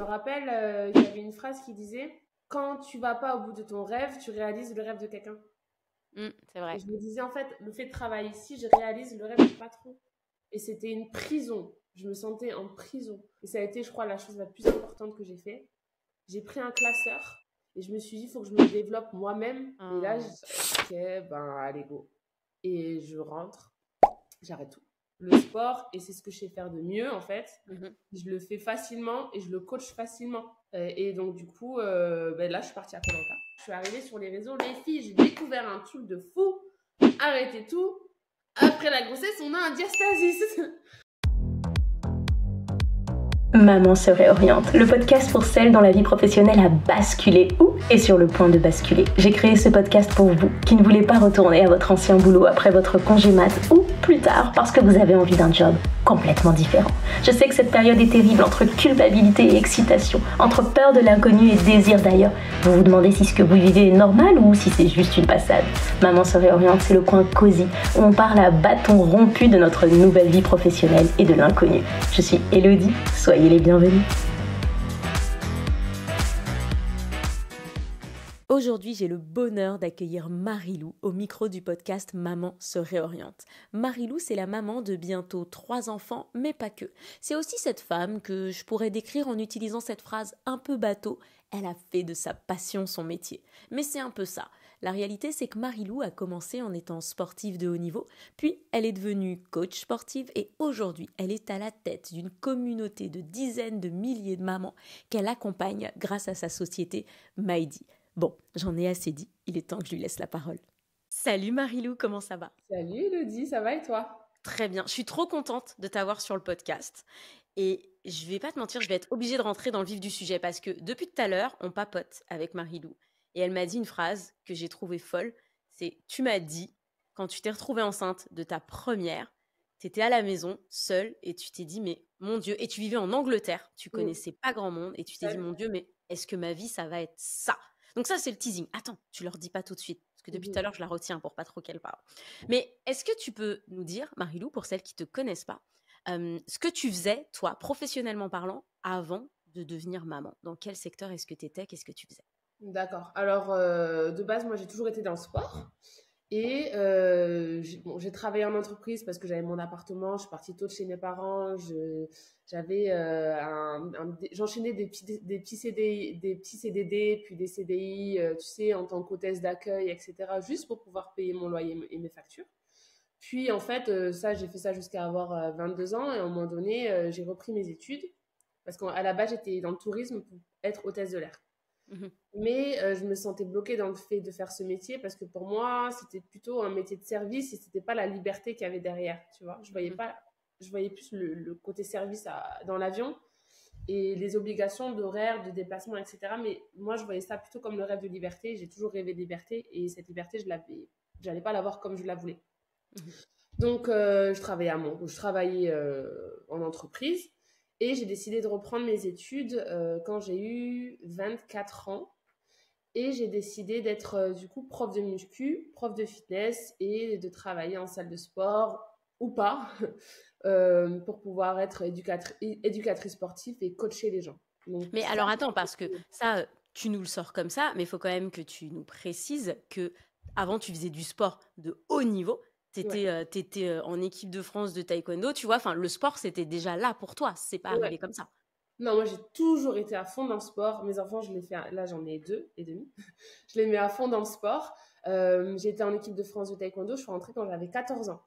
rappelle, il y avait une phrase qui disait « Quand tu vas pas au bout de ton rêve, tu réalises le rêve de quelqu'un. » C'est Et vrai. je me disais, en fait, le fait de travailler ici, je réalise le rêve du patron. Et c'était une prison. Je me sentais en prison. Et ça a été, je crois, la chose la plus importante que j'ai fait. J'ai pris un classeur et je me suis dit, il faut que je me développe moi-même. Et là, Oh. ok, ben, allez, go. Et je rentre, j'arrête tout. Le sport, et c'est ce que je sais faire de mieux, en fait. Je le fais facilement et je le coach facilement. Et donc, du coup, ben là, je suis partie à Koh Lanta. Je suis arrivée sur les réseaux. Les filles, j'ai découvert un truc de fou. Arrêtez tout. Après la grossesse, on a un diastasis. Maman se réoriente, le podcast pour celles dont la vie professionnelle a basculé ou est sur le point de basculer. J'ai créé ce podcast pour vous qui ne voulez pas retourner à votre ancien boulot après votre congé mat ou plus tard parce que vous avez envie d'un job complètement différent. Je sais que cette période est terrible entre culpabilité et excitation, entre peur de l'inconnu et désir d'ailleurs. Vous vous demandez si ce que vous vivez est normal ou si c'est juste une passade. Maman se réoriente, c'est le coin cosy où on parle à bâton rompu de notre nouvelle vie professionnelle et de l'inconnu. Je suis Elodie, soyez les bienvenus. Aujourd'hui, j'ai le bonheur d'accueillir Marilou au micro du podcast Maman se réoriente. Marilou, c'est la maman de bientôt 3 enfants, mais pas que. C'est aussi cette femme que je pourrais décrire en utilisant cette phrase un peu bateau. Elle a fait de sa passion son métier. Mais c'est un peu ça. La réalité, c'est que Marilou a commencé en étant sportive de haut niveau, puis elle est devenue coach sportive et aujourd'hui, elle est à la tête d'une communauté de dizaines de milliers de mamans qu'elle accompagne grâce à sa société Maïdi. Bon, j'en ai assez dit, il est temps que je lui laisse la parole. Salut Marilou, comment ça va? Salut Elodie, ça va et toi? Très bien, je suis trop contente de t'avoir sur le podcast. Et je vais pas te mentir, je vais être obligée de rentrer dans le vif du sujet parce que depuis tout à l'heure, on papote avec Marilou. Et elle m'a dit une phrase que j'ai trouvée folle. C'est « Tu m'as dit, quand tu t'es retrouvée enceinte de ta première, tu étais à la maison, seule, et tu t'es dit, mais mon Dieu, et tu vivais en Angleterre, tu connaissais pas grand monde, et tu t'es dit, mon Dieu, mais est-ce que ma vie, ça va être ça ?» Donc ça, c'est le teasing. Attends, tu leur dis pas tout de suite, parce que depuis tout à l'heure, je la retiens pour pas trop qu'elle parle. Mais est-ce que tu peux nous dire, Marilou, pour celles qui te connaissent pas, ce que tu faisais, toi, professionnellement parlant, avant de devenir maman? Dans quel secteur est-ce que tu étais? Qu'est-ce que tu faisais? D'accord. Alors, de base, moi, j'ai toujours été dans le sport. Et j'ai travaillé en entreprise parce que j'avais mon appartement. Je suis partie tôt de chez mes parents. J'avais j'enchaînais des petits CDD, puis des CDI, tu sais, en tant qu'hôtesse d'accueil, etc., juste pour pouvoir payer mon loyer et mes factures. Puis, en fait, j'ai fait ça jusqu'à avoir 22 ans. Et à un moment donné, j'ai repris mes études parce qu'à la base, j'étais dans le tourisme pour être hôtesse de l'air. Mais je me sentais bloquée dans le fait de faire ce métier parce que pour moi, c'était plutôt un métier de service et c'était pas la liberté qu'il y avait derrière, tu vois. Je voyais plus le côté service dans l'avion et les obligations d'horaire, de déplacement, etc. Mais moi, je voyais ça plutôt comme le rêve de liberté. J'ai toujours rêvé de liberté et cette liberté, j'allais pas l'avoir comme je la voulais. Donc, je travaillais en entreprise et j'ai décidé de reprendre mes études quand j'ai eu 24 ans. Et j'ai décidé d'être du coup prof de muscu, prof de fitness et de travailler en salle de sport ou pas pour pouvoir être éducatrice sportive et coacher les gens. Donc, Mais ça, alors attends, parce que ça, tu nous le sors comme ça, mais il faut quand même que tu nous précises que avant tu faisais du sport de haut niveau. ouais, T'étais en équipe de France de taekwondo, tu vois. Enfin, le sport, c'était déjà là pour toi. C'est pas ouais. arrivé comme ça. Non, moi j'ai toujours été à fond dans le sport. Mes enfants, je les fais, là j'en ai 2 et demi. Je les mets à fond dans le sport. J'ai été en équipe de France de taekwondo. Je suis rentrée quand j'avais 14 ans.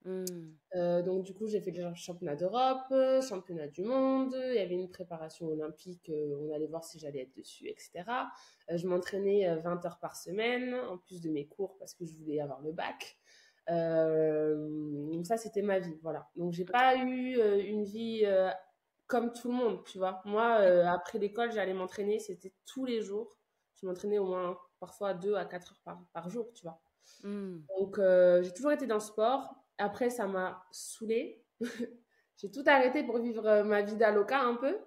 Donc du coup, j'ai fait le championnat d'Europe, championnat du monde. Il y avait une préparation olympique. On allait voir si j'allais être dessus, etc. Je m'entraînais 20 heures par semaine, en plus de mes cours, parce que je voulais avoir le bac. Donc ça, c'était ma vie, voilà. Donc j'ai pas eu une vie comme tout le monde, tu vois. Moi, après l'école, j'allais m'entraîner, c'était tous les jours. Je m'entraînais au moins parfois 2 à 4 heures par jour, tu vois. Mm. Donc, j'ai toujours été dans le sport. Après, ça m'a saoulée. J'ai tout arrêté pour vivre ma vie d'aloca un peu.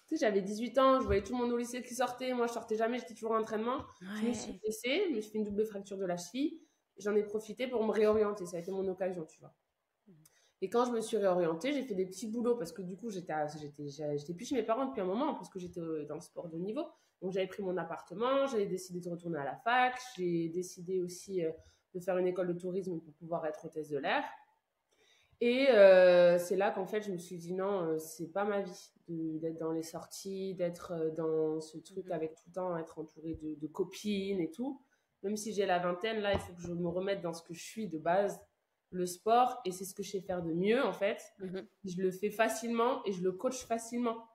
Tu sais, j'avais 18 ans, je voyais tout le monde au lycée qui sortait. Moi, je sortais jamais, j'étais toujours en entraînement. Je me suis Ouais. blessée, je me suis fait une double fracture de la cheville. J'en ai profité pour me réorienter. Ça a été mon occasion, tu vois. Et quand je me suis réorientée, j'ai fait des petits boulots parce que du coup, j'étais plus chez mes parents depuis un moment parce que j'étais dans le sport de haut niveau. Donc, j'avais pris mon appartement, j'avais décidé de retourner à la fac, j'ai décidé aussi de faire une école de tourisme pour pouvoir être hôtesse de l'air. Et c'est là qu'en fait, je me suis dit non, c'est pas ma vie d'être dans les sorties, d'être dans ce truc avec tout le temps, être entourée de copines et tout. Même si j'ai la vingtaine, là, il faut que je me remette dans ce que je suis de base, le sport, et c'est ce que je sais faire de mieux, en fait. Je le fais facilement et je le coach facilement.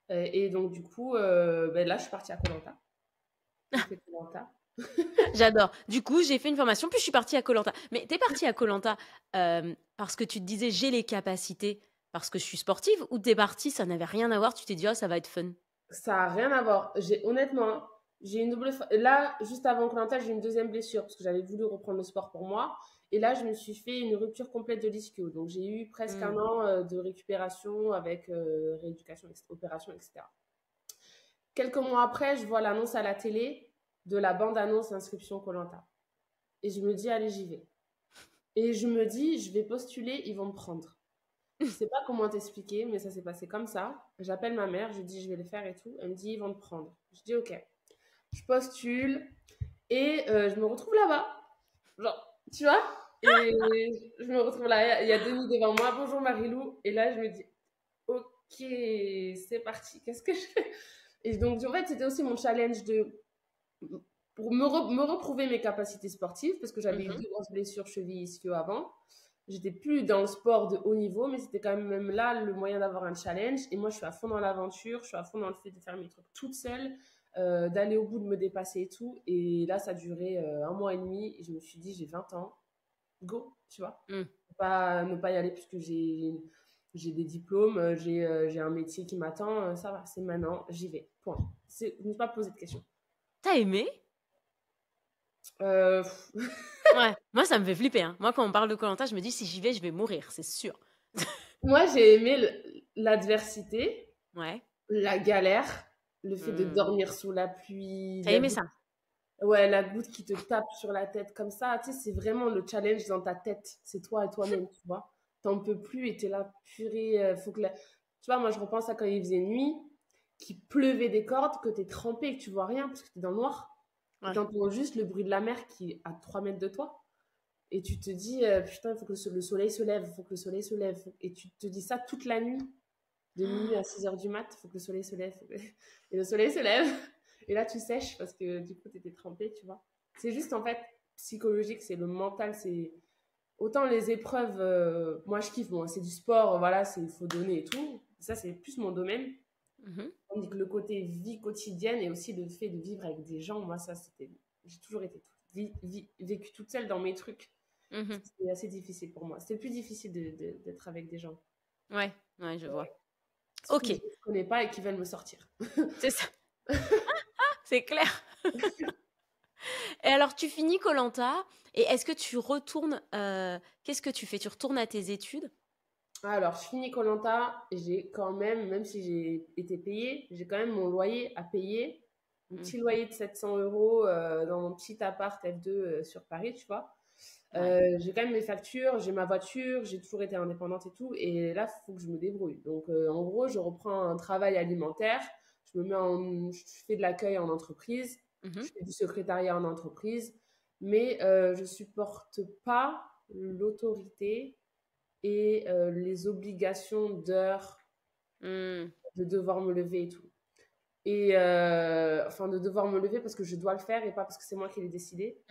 Et donc, du coup, là, je suis partie à Koh Lanta. J'ai fait Koh Lanta. J'adore. Du coup, j'ai fait une formation, puis je suis partie à Koh Lanta. Mais t'es partie à Koh Lanta parce que tu te disais j'ai les capacités parce que je suis sportive, ou t'es partie, ça n'avait rien à voir, tu t'es dit oh, ça va être fun? Ça n'a rien à voir. Honnêtement, j'ai une double. Là, juste avant Koh Lanta, j'ai une deuxième blessure parce que j'avais voulu reprendre le sport pour moi. Et là, je me suis fait une rupture complète de l'ischio. Donc, j'ai eu presque un an de récupération avec rééducation, opération, etc. Quelques mois après, je vois l'annonce à la télé de la bande-annonce inscription Koh Lanta. Et je me dis, allez, j'y vais. Et je me dis, je vais postuler, ils vont me prendre. Je sais pas comment t'expliquer, mais ça s'est passé comme ça. J'appelle ma mère, je dis, je vais le faire et tout. Elle me dit, ils vont te prendre. Je dis, ok. Je postule et je me retrouve là-bas. Genre, tu vois? Et je me retrouve là, il y a Denis devant moi. Bonjour Marilou. Et là, je me dis, ok, c'est parti. Qu'est-ce que je fais? Et donc, en fait, c'était aussi mon challenge pour me reprouver mes capacités sportives parce que j'avais eu 2 grosses blessures cheville ischio avant. J'étais plus dans le sport de haut niveau, mais c'était quand même là le moyen d'avoir un challenge. Et moi, je suis à fond dans l'aventure, je suis à fond dans le fait de faire mes trucs toute seule, d'aller au bout, de me dépasser et tout. Et là, ça a duré 1 mois et demi. Et je me suis dit, j'ai 20 ans, go, tu vois. Ne pas y aller puisque j'ai des diplômes, j'ai un métier qui m'attend. Ça va, c'est maintenant, j'y vais. Point. Ne pas poser de questions. T'as aimé? Ouais, moi ça me fait flipper. Hein. Moi, quand on parle de Koh Lanta, je me dis si j'y vais, je vais mourir, c'est sûr. Moi, j'ai aimé l'adversité, ouais. La galère, le fait de dormir sous la pluie. T'as aimé ça? Ouais, la goutte qui te tape sur la tête comme ça. Tu sais, c'est vraiment le challenge dans ta tête. C'est toi et toi-même, tu vois. T'en peux plus et t'es là, purée. Faut que Tu vois, moi, je repense à quand il faisait nuit, qu'il pleuvait des cordes, que t'es trempé et que tu vois rien parce que t'es dans le noir. Ouais. T'entends juste le bruit de la mer qui est à 3 mètres de toi. Et tu te dis, putain, il faut que le soleil se lève, il faut que le soleil se lève. Et tu te dis ça toute la nuit, de minuit à 6h du mat, il faut que le soleil se lève. Et le soleil se lève. Et là, tu sèches parce que du coup, tu étais trempée, tu vois. C'est juste, en fait, psychologique, c'est le mental, c'est... Autant les épreuves, moi, je kiffe. Bon, c'est du sport, voilà, il faut donner et tout. Ça, c'est plus mon domaine. Tandis que le côté vie quotidienne et aussi le fait de vivre avec des gens, moi, ça, c'était... J'ai toujours été vécu toute seule dans mes trucs. C'était assez difficile pour moi. C'était le plus difficile d'être avec des gens. Ouais, je vois. Ok. Que je ne connais pas et qui veulent me sortir. C'est ça. C'est clair. Et alors, tu finis Koh Lanta et est-ce que tu retournes... qu'est-ce que tu fais? Tu retournes à tes études? Alors, je finis Koh Lanta, j'ai quand même si j'ai été payée, j'ai quand même mon loyer à payer. Un petit loyer de 700 € dans mon petit appart F2 sur Paris, tu vois. J'ai quand même mes factures, j'ai ma voiture, j'ai toujours été indépendante et tout. Et là, il faut que je me débrouille. Donc, en gros, je reprends un travail alimentaire. Je fais de l'accueil en entreprise. Je fais du secrétariat en entreprise. Mais je supporte pas l'autorité et les obligations d'heures de devoir me lever et tout. Et de devoir me lever parce que je dois le faire et pas parce que c'est moi qui l'ai décidé.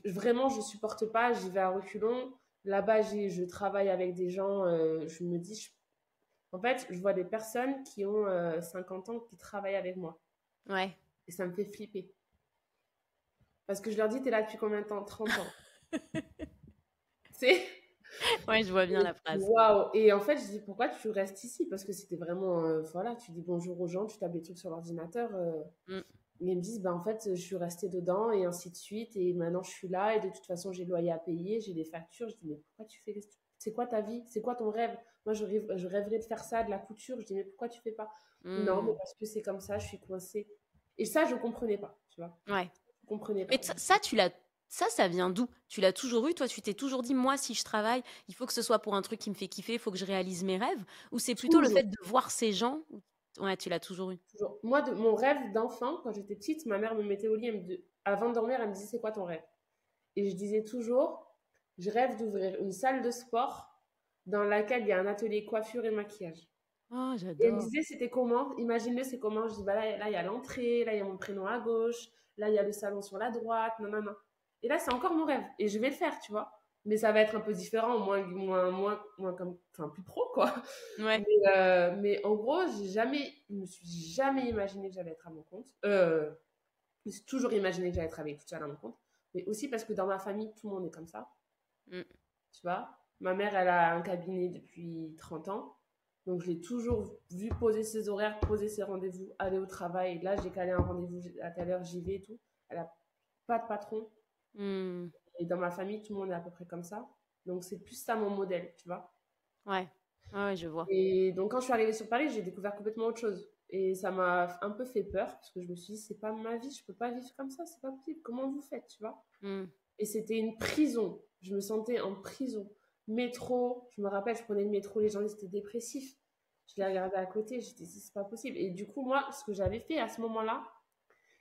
Vraiment, je supporte pas, j'y vais à reculons. Là-bas, je travaille avec des gens, je me dis... En fait, je vois des personnes qui ont 50 ans qui travaillent avec moi. Ouais. Et ça me fait flipper. Parce que je leur dis, t'es là depuis combien de temps? 30 ans. C'est... Ouais, je vois bien la phrase. Waouh! Et en fait, je dis, pourquoi tu restes ici? Parce que c'était vraiment... voilà, tu dis bonjour aux gens, tu tapes des trucs sur l'ordinateur. Et ils me disent, en fait, je suis restée dedans et ainsi de suite. Et maintenant, je suis là et de toute façon, j'ai le loyer à payer, j'ai des factures. Je dis, mais pourquoi tu fais... C'est quoi ta vie? C'est quoi ton rêve? Moi, je rêverais de faire ça, de la couture. Je dis, mais pourquoi tu fais pas? Non, mais parce que c'est comme ça, je suis coincée. Et ça, je comprenais pas, tu vois. Ouais. Je comprenais pas. Mais ça, tu l'as... Ça vient d'où? Tu l'as toujours eu, toi, tu t'es toujours dit, moi, si je travaille, il faut que ce soit pour un truc qui me fait kiffer, il faut que je réalise mes rêves? Ou c'est plutôt le fait Toujours, de voir ces gens? Ouais, tu l'as toujours eu. toujours. Moi, mon rêve d'enfant, quand j'étais petite, ma mère me mettait au lit, avant de dormir, elle me disait, c'est quoi ton rêve? Et je disais toujours, je rêve d'ouvrir une salle de sport dans laquelle il y a un atelier coiffure et maquillage. Oh, Et elle me j'adore. disait, c'était comment? Imagine-le, c'est comment? Je dis, bah là, il y a l'entrée, là, il y a mon prénom à gauche, là, il y a le salon sur la droite, non, non, non. Et là, c'est encore mon rêve. Et je vais le faire, tu vois. Mais ça va être un peu différent, moins comme, enfin, plus pro, quoi. Ouais. Mais en gros, je me suis jamais imaginé que j'allais être à mon compte. Je me suis toujours imaginé que j'allais travailler toute seule à mon compte. Mais aussi parce que dans ma famille, tout le monde est comme ça. Mm. Tu vois, ma mère, elle a un cabinet depuis 30 ans. Donc, je l'ai toujours vu poser ses horaires, poser ses rendez-vous, aller au travail. Là, j'ai calé un rendez-vous à telle heure, j'y vais et tout. Elle n'a pas de patron. Mm. Et dans ma famille, tout le monde est à peu près comme ça. Donc, c'est plus ça mon modèle, tu vois. Ouais. Ouais, je vois. Et donc, quand je suis arrivée sur Paris, j'ai découvert complètement autre chose. Et ça m'a un peu fait peur parce que je me suis dit, c'est pas ma vie, je peux pas vivre comme ça, c'est pas possible. Comment vous faites, tu vois? Mm. Et c'était une prison. Je me sentais en prison. Métro, je me rappelle, je prenais le métro, les gens ils étaient dépressifs. Je les regardais à côté, j'étais dit, c'est pas possible. Et du coup, moi, ce que j'avais fait à ce moment-là,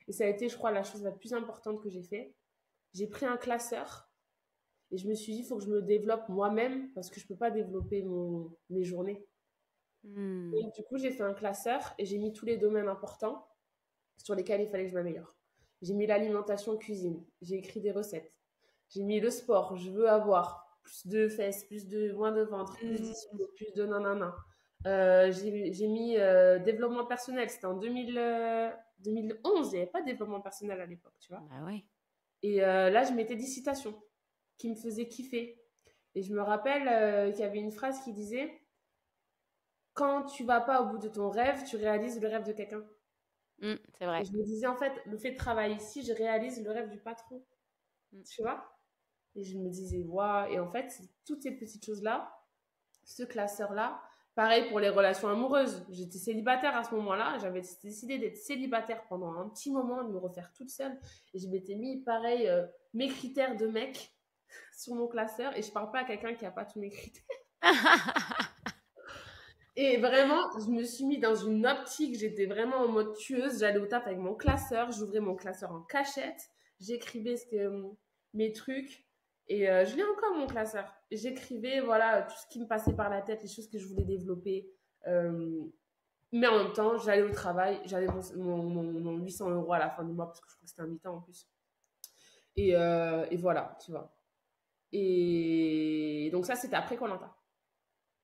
et ça a été, je crois, la chose la plus importante que j'ai fait, j'ai pris un classeur et je me suis dit, il faut que je me développe moi-même parce que je peux pas développer mes journées. Mm. Et du coup, j'ai fait un classeur et j'ai mis tous les domaines importants sur lesquels il fallait que je m'améliore. J'ai mis l'alimentation cuisine, j'ai écrit des recettes. J'ai mis le sport, je veux avoir plus de fesses, moins de ventre, plus Mm. d'ici, plus de nanana. J'ai mis développement personnel, c'était en 2011, il n'y avait pas de développement personnel à l'époque, tu vois. Bah ouais. Et là, je mettais des citations qui me faisaient kiffer. Et je me rappelle qu'il y avait une phrase qui disait, quand tu vas pas au bout de ton rêve, tu réalises le rêve de quelqu'un. Mm, c'est Et vrai. je me disais, en fait, le fait de travailler ici, je réalise le rêve du patron, Mm. tu vois. Et je me disais, waouh. Et en fait, toutes ces petites choses-là, ce classeur-là, pareil pour les relations amoureuses. J'étais célibataire à ce moment-là. J'avais décidé d'être célibataire pendant un petit moment, de me refaire toute seule. Et je m'étais mis, pareil, mes critères de mec sur mon classeur. Et je parle pas à quelqu'un qui a pas tous mes critères. Et vraiment, je me suis mis dans une optique. J'étais vraiment en mode tueuse. J'allais au taf avec mon classeur. J'ouvrais mon classeur en cachette. J'écrivais mes trucs. Et je l'ai encore, mon classeur. J'écrivais, voilà, tout ce qui me passait par la tête, les choses que je voulais développer. Mais en même temps, j'allais au travail. J'avais mon 800 € à la fin du mois, parce que je crois que c'était un mi-temps en plus. Et voilà, tu vois. Et donc ça, c'était après Koh-Lanta.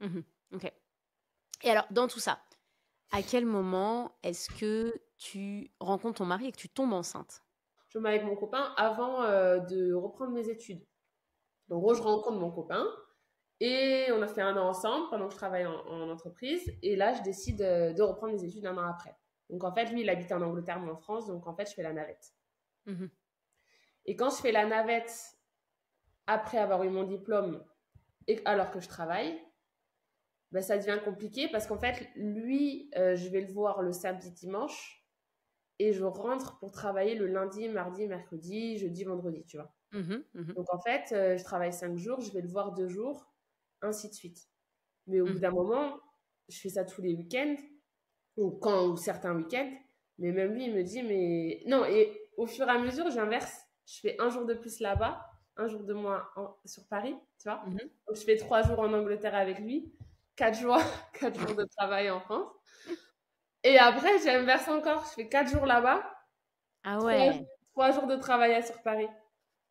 Mhm. Ok. Et alors, dans tout ça, à quel moment est-ce que tu rencontres ton mari et que tu tombes enceinte? Je me mets avec mon copain avant de reprendre mes études. En gros, je rencontre mon copain et on a fait 1 an ensemble pendant que je travaille en entreprise. Et là, je décide de reprendre mes études 1 an après. Donc, en fait, lui, il habite en Angleterre, moi en France. Donc, en fait, je fais la navette. Mhm. Et quand je fais la navette, après avoir eu mon diplôme, et alors que je travaille, ben, ça devient compliqué parce qu'en fait, lui, je vais le voir le samedi, dimanche. Et je rentre pour travailler le lundi, mardi, mercredi, jeudi, vendredi, tu vois. Mhm. Mhm. Donc, en fait, je travaille 5 jours, je vais le voir 2 jours, ainsi de suite. Mais au bout Mhm. d'un moment, je fais ça tous les week-ends, ou certains week-ends. Mais même lui, il me dit, mais... Non, et au fur et à mesure, j'inverse. Je fais 1 jour de plus là-bas, 1 jour de moins sur Paris, tu vois. Mhm. Donc, je fais 3 jours en Angleterre avec lui, 4 jours, 4 jours de travail en France. Et après, j'inverse encore. Je fais 4 jours là-bas, Ah 3, ouais. 3 jours de travail sur Paris.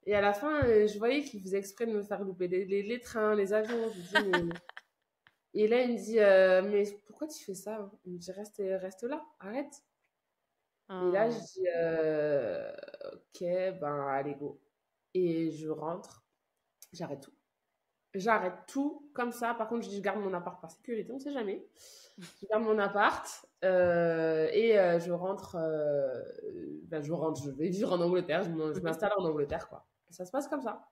Et à la fin, je voyais qu'il faisait exprès de me faire louper les trains, les avions. Je me dis, mais... Et là, il me dit, mais pourquoi tu fais ça? Il me dit, reste là, arrête. Et là, je Oh. dis, ok, ben, allez, go. Et je rentre, j'arrête tout. J'arrête tout comme ça. Par contre, je dis, je garde mon appart par sécurité, on sait jamais. Je garde mon appart et je vais vivre en Angleterre, je Mhm. m'installe en Angleterre, quoi. Et ça se passe comme ça.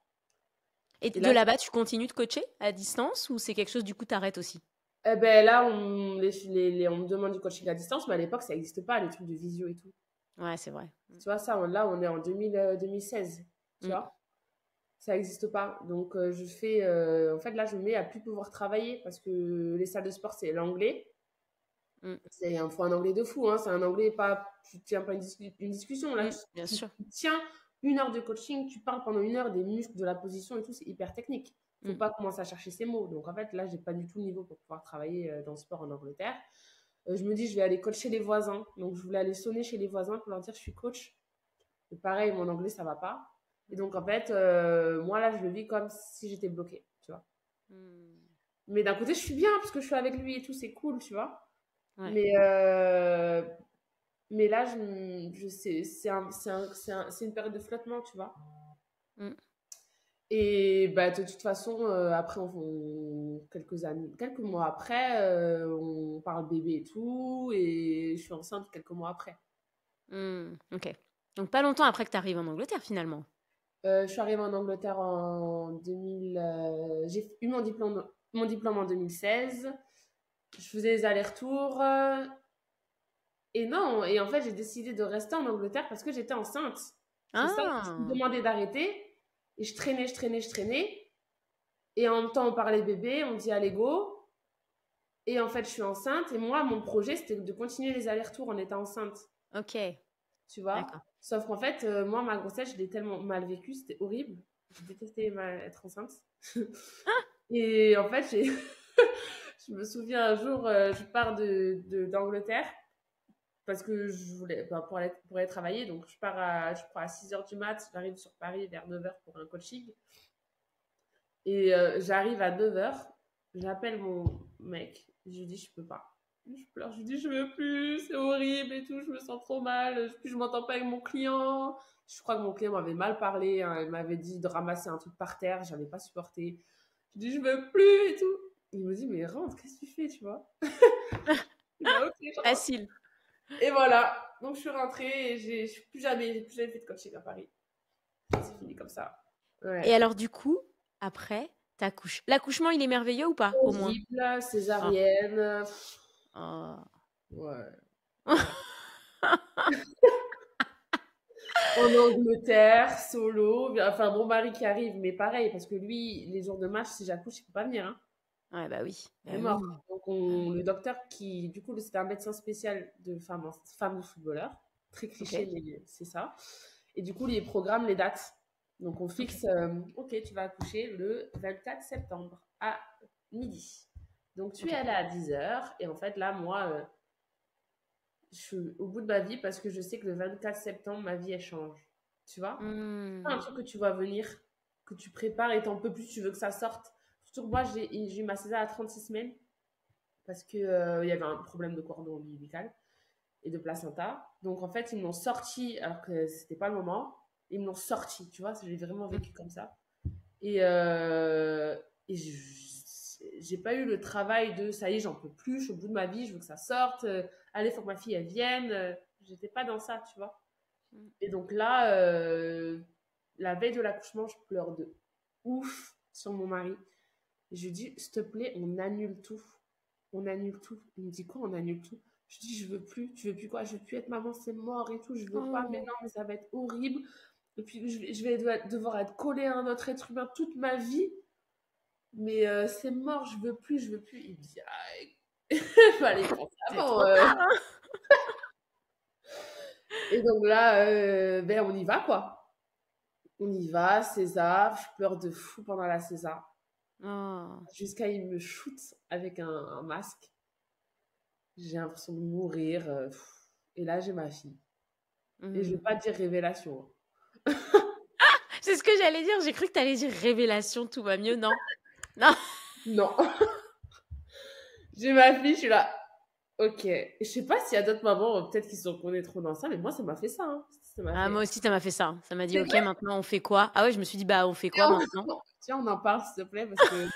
Et Et de là, là-bas, tu continues de coacher à distance ou c'est quelque chose, du coup, t'arrêtes aussi? eh ben là, on me demande du coaching à distance, mais à l'époque, ça n'existe pas, les trucs de visio et tout. Ouais, c'est vrai. Tu vois, on est en 2016, tu Mm. vois. Ça n'existe pas. Donc, je fais... en fait, là, je me mets à plus pouvoir travailler parce que les salles de sport, c'est l'anglais. C'est faut un anglais de fou. Hein. C'est un anglais pas... Tu tiens pas une discussion. Là, bien sûr. tu tiens 1 heure de coaching, tu parles pendant 1 heure des muscles, de la position et tout. C'est hyper technique. Il ne faut pas commencer à chercher ses mots. Donc, en fait, là, je n'ai pas du tout le niveau pour pouvoir travailler dans le sport en Angleterre. Je me dis, je vais aller coacher les voisins. Donc, je voulais aller sonner chez les voisins pour leur dire, je suis coach. Et pareil, mon anglais, ça ne va pas. Et donc, en fait, moi, là, je le vis comme si j'étais bloquée, tu vois. Mais d'un côté, je suis bien parce que je suis avec lui et tout, c'est cool, tu vois. Ouais. Mais là, c'est une période de flottement, tu vois. Et bah, de toute façon, après, quelques mois après, on parle bébé et tout, et je suis enceinte quelques mois après. Ok. Donc, pas longtemps après que tu arrives en Angleterre, finalement. Je suis arrivée en Angleterre en 2000. J'ai eu mon diplôme en 2016. Je faisais les allers-retours. Et non, et en fait, j'ai décidé de rester en Angleterre parce que j'étais enceinte. C'est ça, je me demandais d'arrêter. Et je traînais. Et en même temps, on parlait bébé, on dit allez go. Et en fait, je suis enceinte. Et moi, mon projet, c'était de continuer les allers-retours en étant enceinte. Ok. Tu vois. D'accord. Sauf qu'en fait, moi, ma grossesse, je l'ai tellement mal vécue, c'était horrible. Je détestais être enceinte. Et en fait, je me souviens un jour, je pars d'Angleterre parce que je voulais, pour aller travailler. Donc, je crois à 6h du mat, j'arrive sur Paris vers 9h pour un coaching. Et j'arrive à 9h, j'appelle mon mec, je lui dis, je peux pas. Je pleure, je lui dis, je veux plus, c'est horrible et tout, je me sens trop mal, je m'entends pas avec mon client. Je crois que mon client m'avait mal parlé, hein, il m'avait dit de ramasser un truc par terre, j'avais pas supporté. Je dis, je veux plus et tout. Il me dit, mais rentre, qu'est-ce que tu fais, tu vois? Il m'a ok, facile. Et voilà, donc je suis rentrée et j'ai plus jamais fait de coaching à Paris. C'est fini comme ça. Ouais. Et alors du coup, après, t'accouches. L'accouchement, il est merveilleux ou pas? Horrible, au moins césarienne. Ouais. En Angleterre, solo. Enfin, mon mari qui arrive, mais pareil, parce que lui, les jours de match, si j'accouche, il ne peut pas venir. Hein. Ouais, bah oui. Il est mort. Donc, le docteur qui, du coup, c'était un médecin spécial de femmes de footballeurs. Très cliché, mais c'est ça. Et du coup, il programme les dates. Donc, on fixe, ok, tu vas accoucher le 24 septembre à midi. Donc, tu es allé à 10h. Et en fait, là, moi, je suis au bout de ma vie parce que je sais que le 24 septembre, ma vie, elle change. Tu vois? C'est pas un truc que tu vois venir, que tu prépares et t'en peux plus, tu veux que ça sorte. Surtout que moi, j'ai eu ma césarienne à 36 semaines parce qu'il y avait un problème de cordon ombilical et de placenta. Donc, en fait, ils me l'ont sorti alors que c'était pas le moment. Ils me l'ont sorti, tu vois? J'ai vraiment vécu comme ça. Et j'ai pas eu le travail de ça y est, j'en peux plus, je suis au bout de ma vie, je veux que ça sorte. Allez, faut que ma fille elle vienne. J'étais pas dans ça, tu vois. Et donc là, la veille de l'accouchement, je pleure de ouf sur mon mari. Et je lui dis, s'il te plaît, on annule tout. On annule tout. Il me dit quoi, on annule tout? Je dis, je veux plus. Tu veux plus quoi? Je veux plus être maman, c'est mort et tout. Je veux pas, mais non, mais ça va être horrible. Et puis, je vais devoir être collée à un autre être humain toute ma vie. Mais c'est mort, je veux plus. Il me dit, il fallait penser avant. Et donc là, ben, on y va, quoi. On y va, César. Je pleure de fou pendant la César. Jusqu'à il me shoot avec un masque. J'ai l'impression de mourir. Et là, j'ai ma fille. Et je ne vais pas dire révélation. C'est ce que j'allais dire. J'ai cru que tu allais dire révélation, tout va mieux. Non. Non. J'ai ma fille, je suis là. Ok. Je sais pas s'il y a d'autres mamans, peut-être qui se reconnaîtront dans ça, mais moi, ça m'a fait ça. Hein. Moi aussi, ça m'a fait ça. Ça m'a dit, ok, maintenant, on fait quoi? Ah ouais, je me suis dit, bah, on fait quoi maintenant? Tiens, on en parle, s'il te plaît, parce que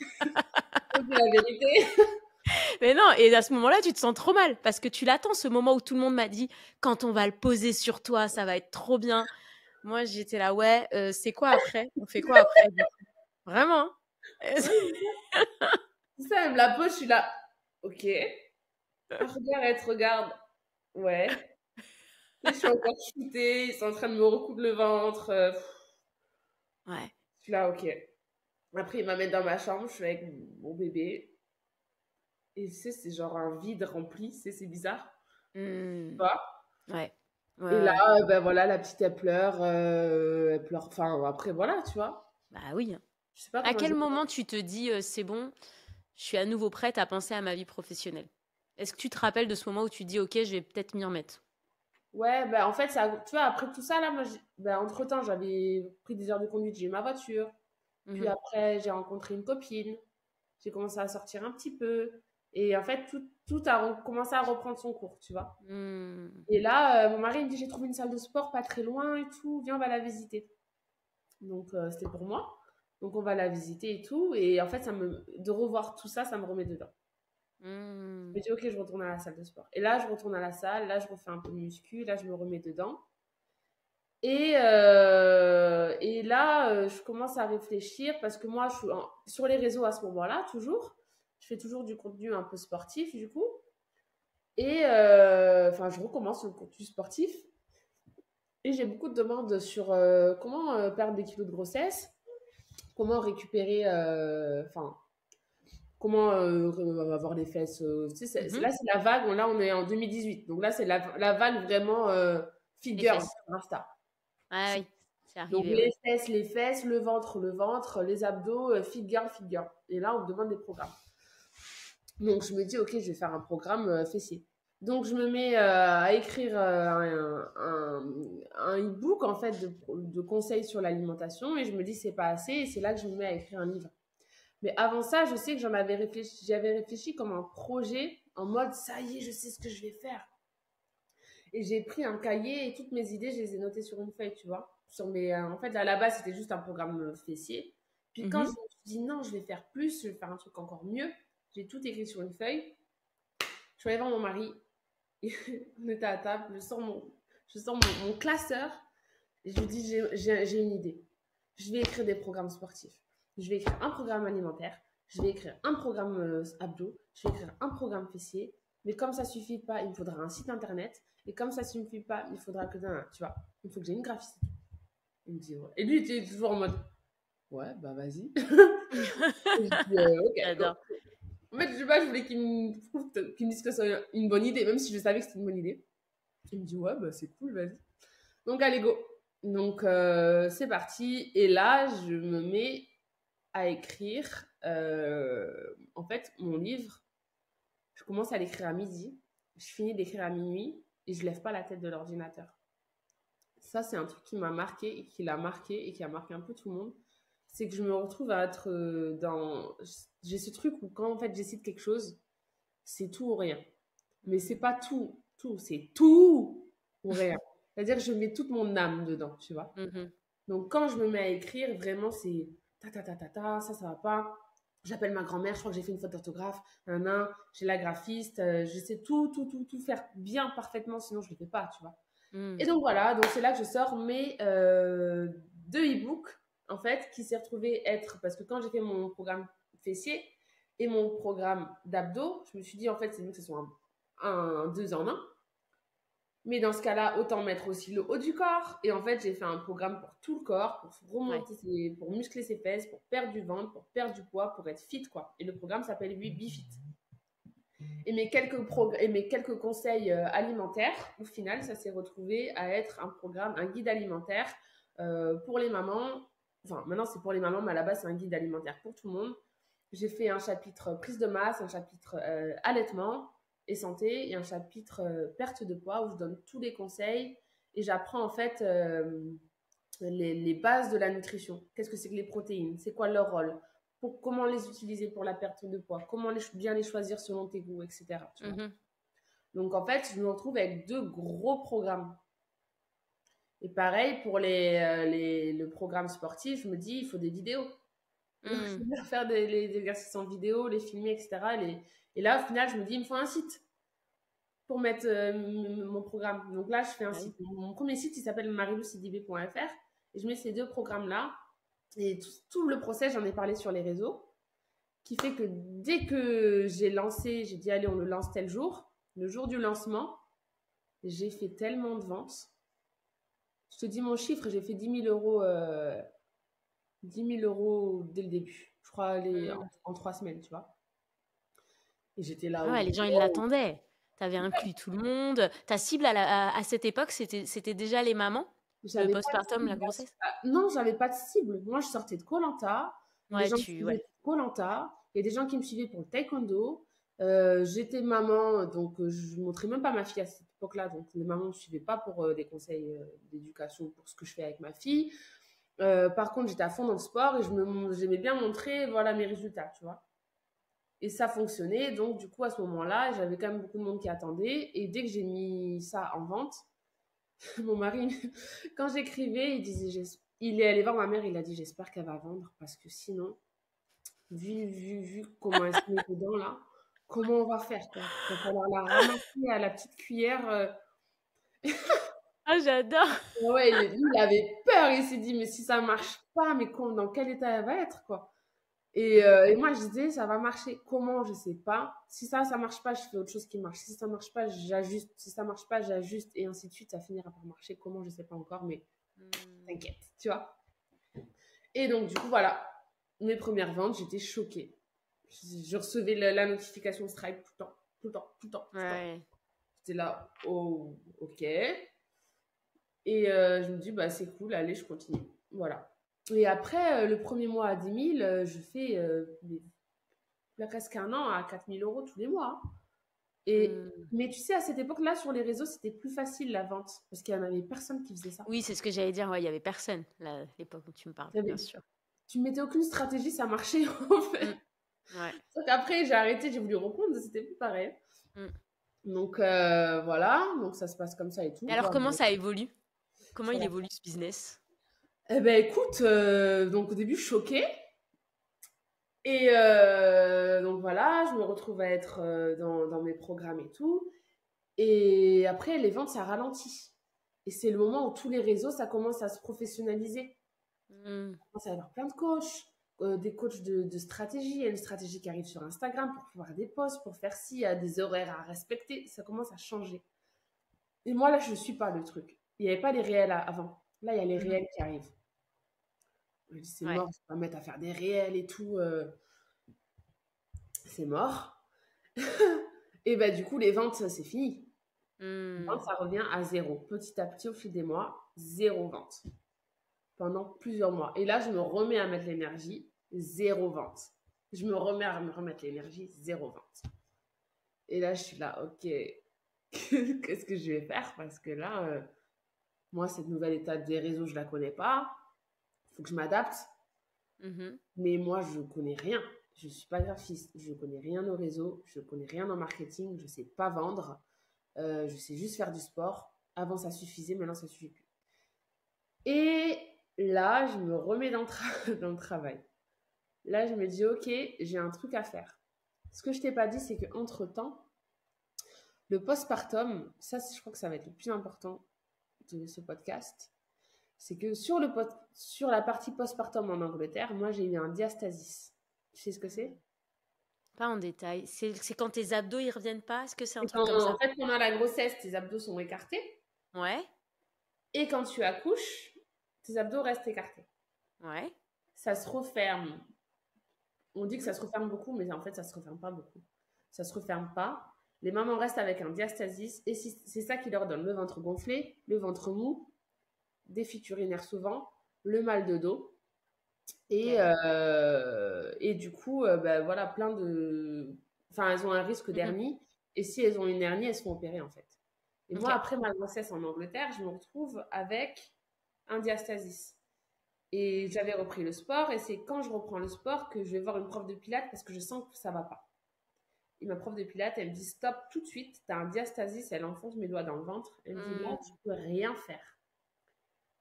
c'est la vérité. Mais non, et à ce moment-là, tu te sens trop mal, parce que tu l'attends, ce moment où tout le monde m'a dit, quand on va le poser sur toi, ça va être trop bien. Moi, j'étais là, ouais, c'est quoi après? On fait quoi après? Vraiment? C'est ça, même la pose, je suis là. Ok. Regarde. Ouais. Et je suis encore shootée, ils sont en train de me recoudre le ventre. Ouais. Je suis là, ok. Après, il m'amène dans ma chambre, je suis avec mon bébé. Et tu sais, c'est genre un vide rempli, c'est bizarre. Tu Mmh. vois. Ouais. Ouais, Et là, ouais. ben voilà, la petite, elle pleure. Enfin, après, voilà, tu vois. Bah oui. Je sais pas À comment quel dire. moment tu te dis, c'est bon, je suis à nouveau prête à penser à ma vie professionnelle? Est-ce que tu te rappelles de ce moment où tu dis, ok, je vais peut-être m'y remettre? Ouais, ben en fait, ça, tu vois, après tout ça, là, moi, ben, entre-temps, j'avais pris des heures de conduite, j'ai eu ma voiture. Puis Mhm. après, j'ai rencontré une copine. J'ai commencé à sortir un petit peu. Et en fait, tout a commencé à reprendre son cours, tu vois. Hmm. Et là, mon mari me dit, j'ai trouvé une salle de sport pas très loin et tout, viens, on va la visiter. Donc, c'était pour moi. Donc, on va la visiter et tout. Et en fait, de revoir tout ça, ça me remet dedans. Hmm. Je me dis, ok, je retourne à la salle de sport. Et là, je retourne à la salle. Là, je refais un peu de muscu. Là, je me remets dedans. Et là, je commence à réfléchir parce que moi, je suis sur les réseaux à ce moment-là, toujours. Je fais toujours du contenu un peu sportif, du coup. Et enfin, je recommence le contenu sportif. Et j'ai beaucoup de demandes sur comment perdre des kilos de grossesse, comment récupérer, enfin, comment avoir des fesses. Tu sais, Mhm. là, c'est la vague. Là, on est en 2018. Donc là, c'est la vague vraiment fit Les girl fesses. sur Insta. Ah oui, c'est Donc arrivé, ouais. les fesses, le ventre, les abdos, fit girl, fit girl. Et là, on me demande des programmes. Donc je me dis, ok, je vais faire un programme fessier. Donc je me mets à écrire un e-book en fait de conseils sur l'alimentation et je me dis c'est pas assez et c'est là que je me mets à écrire un livre. Mais avant ça, je sais que j'avais réfléchi comme un projet en mode ça y est, je sais ce que je vais faire. Et j'ai pris un cahier et toutes mes idées, je les ai notées sur une feuille, tu vois. En fait, à la base, c'était juste un programme fessier. Puis quand je Mhm. me suis dit non, je vais faire plus, je vais faire un truc encore mieux, j'ai tout écrit sur une feuille. Je suis allée voir mon mari, on était à table, je sors mon classeur et je lui dis j'ai une idée. Je vais écrire des programmes sportifs. Je vais écrire un programme alimentaire. Je vais écrire un programme abdos. Je vais écrire un programme fessier. Mais comme ça ne suffit pas, il me faudra un site internet. Et comme ça ne suffit pas, il faudra que, tu vois, il faut que j'ai une graphiste. Il me dit, ouais. Et lui, il était toujours en mode, ouais, bah vas-y. Et je dis, ok, go. J'adore. En fait, je sais pas, je voulais qu'il me dise que c'est une bonne idée, même si je savais que c'était une bonne idée. Il me dit, ouais, bah c'est cool, vas-y. Donc, allez, go. Donc, c'est parti. Et là, je me mets à écrire, en fait, mon livre. Je commence à l'écrire à midi. Je finis d'écrire à minuit et je lève pas la tête de l'ordinateur. Ça, c'est un truc qui m'a marqué et qui l'a marqué et qui a marqué un peu tout le monde. C'est que je me retrouve à être dans... J'ai ce truc où quand, en fait, j'essaie de quelque chose, c'est tout ou rien. Mais c'est pas tout, c'est tout ou rien. C'est-à-dire que je mets toute mon âme dedans, tu vois. Mhm. Donc, quand je me mets à écrire, vraiment, c'est ça va pas. J'appelle ma grand-mère, je crois que j'ai fait une faute d'orthographe, j'ai la graphiste, je sais tout faire bien parfaitement, sinon je ne le fais pas, tu vois. Mhm. Et donc voilà, donc c'est là que je sors mes deux e-books, en fait, qui s'est retrouvé être, parce que quand j'ai fait mon programme fessier et mon programme d'abdos, je me suis dit, en fait, c'est mieux que ce soit un 2 en 1. Mais dans ce cas-là, autant mettre aussi le haut du corps. Et en fait, j'ai fait un programme pour tout le corps, pour Ouais. pour muscler ses fesses, pour perdre du ventre, pour perdre du poids, pour être fit, quoi. Et le programme s'appelle Be Fit. Et mes quelques conseils alimentaires, au final, ça s'est retrouvé à être un guide alimentaire pour les mamans. Enfin, maintenant, c'est pour les mamans, mais à la base, c'est un guide alimentaire pour tout le monde. J'ai fait un chapitre prise de masse, un chapitre allaitement et santé et un chapitre perte de poids où je donne tous les conseils et j'apprends en fait les bases de la nutrition. Qu'est-ce que c'est que les protéines? C'est quoi leur rôle? Comment les utiliser pour la perte de poids? Comment bien les choisir selon tes goûts, etc. Tu vois. Mhm. Donc en fait, je me retrouve avec deux gros programmes. Et pareil pour le programme sportif, je me dis, il faut des vidéos. Donc, je Mhm. vais faire les exercices en vidéo, les filmer, etc. Et là, au final, je me dis, il me faut un site pour mettre mon programme. Donc là, je fais un Ah oui. site. Mon premier site, il s'appelle marilousidibé.fr. Et je mets ces deux programmes-là. Et tout le process, j'en ai parlé sur les réseaux. Qui fait que dès que j'ai lancé, j'ai dit, allez, on le lance tel jour. Le jour du lancement, j'ai fait tellement de ventes. Je te dis mon chiffre, j'ai fait 10 000 euros 10 000 euros dès le début. Je crois en 3 semaines, tu vois. Et j'étais là. Ouais, les gens, ils l'attendaient. Tu avais inclus tout le monde. Ta cible à cette époque, c'était déjà les mamans? Le postpartum, la grossesse? Non, j'avais pas de cible. Moi, je sortais de Koh Lanta. Ouais, Les gens me suivaient pour Koh Lanta. Il y a des gens qui me suivaient pour le taekwondo. J'étais maman, donc je montrais même pas ma fille à cette époque-là. Donc les mamans ne me suivaient pas pour des conseils d'éducation pour ce que je fais avec ma fille. Par contre, j'étais à fond dans le sport et j'aimais bien montrer voilà, mes résultats, tu vois. Et ça fonctionnait. Donc, du coup, à ce moment-là, j'avais quand même beaucoup de monde qui attendait. Et dès que j'ai mis ça en vente, mon mari, quand j'écrivais, il est allé voir ma mère, il a dit j'espère qu'elle va vendre parce que sinon, vu comment elle se met dedans là, comment on va faire quoi? Il va falloir la ramasser à la petite cuillère. Ah, j'adore. Ouais, il avait peur, il s'est dit mais si ça marche pas, mais dans quel état elle va être quoi? Et moi, je disais, ça va marcher. Comment? Je sais pas. Si ça marche pas, je fais autre chose qui marche. Si ça marche pas, j'ajuste. Si ça marche pas, j'ajuste. Et ainsi de suite, ça finira par marcher. Comment? Je sais pas encore, mais t'inquiète, tu vois. Et donc, du coup, voilà. Mes premières ventes, j'étais choquée. Je recevais la notification Stripe tout le temps. Ouais. J'étais là, oh, ok. Et je me dis, bah, c'est cool, allez, je continue. Voilà. Et après, le premier mois à 10 000, je fais presque un an à 4 000 euros tous les mois. Mais tu sais, à cette époque-là, sur les réseaux, c'était plus facile la vente parce qu'il n'y en avait personne qui faisait ça. Oui, c'est ce que j'allais dire. Ouais, il n'y avait personne là, à l'époque où tu me parles, bien sûr. Tu ne mettais aucune stratégie, ça marchait en fait. Ouais. Sauf qu'après, j'ai arrêté, j'ai voulu reprendre, c'était plus pareil. Donc voilà, donc ça se passe comme ça et tout. Et alors, comment ça évolue? Comment il évolue ce business? Eh ben écoute, donc au début choquée. Et donc voilà, je me retrouve à être dans mes programmes et tout. Et après, les ventes, ça ralentit. Et c'est le moment où tous les réseaux, ça commence à se professionnaliser. On commence à y avoir plein de coachs, des coachs de stratégie. Il y a une stratégie qui arrive sur Instagram pour pouvoir des posts, pour faire ci, il y a des horaires à respecter. Ça commence à changer. Et moi, là, je ne suis pas le truc. Il n'y avait pas les réels avant. Là, il y a les réels qui arrivent. Je dis, c'est mort, je vais pas me mettre à faire des réels et tout. C'est mort. Et bah, du coup, les ventes, c'est fini. Les ventes, ça revient à zéro. Petit à petit, au fil des mois, 0 vente. Pendant plusieurs mois. Et là, je me remets à mettre l'énergie, 0 vente. Je me remets à me remettre l'énergie, 0 vente. Et là, je suis là, ok, qu'est-ce que je vais faire? Parce que là, moi, cette nouvelle étape des réseaux, je la connais pas. Il faut que je m'adapte. Mais moi, je connais rien. Je ne suis pas graphiste. Je connais rien au réseau. Je connais rien en marketing. Je ne sais pas vendre. Je sais juste faire du sport. Avant, ça suffisait. Maintenant, ça ne suffit plus. Et là, je me remets dans le travail. Là, je me dis, ok, j'ai un truc à faire. Ce que je t'ai pas dit, c'est qu'entre-temps, le postpartum, ça, je crois que ça va être le plus important de ce podcast. C'est que sur la partie postpartum en Angleterre, moi, j'ai eu un diastasis. Tu sais ce que c'est? Pas en détail. C'est quand tes abdos, ils reviennent pas? Est-ce que c'est un truc comme ça? En fait, pendant la grossesse, tes abdos sont écartés. Ouais. Et quand tu accouches, tes abdos restent écartés. Ouais. Ça se referme. On dit que ça se referme beaucoup, mais en fait, ça se referme pas beaucoup. Ça se referme pas. Les mamans restent avec un diastasis et c'est ça qui leur donne le ventre gonflé, le ventre mou, des fuites urinaires souvent, le mal de dos et du coup, voilà, plein de... Enfin, elles ont un risque d'hernie et si elles ont une hernie, elles se font opérer en fait. Et moi, après ma grossesse en Angleterre, je me retrouve avec un diastasis. Et j'avais repris le sport et c'est quand je reprends le sport que je vais voir une prof de pilates parce que je sens que ça va pas. Et ma prof de pilates, elle me dit stop tout de suite, tu as un diastasis, elle enfonce mes doigts dans le ventre. Elle me dit là, tu peux rien faire.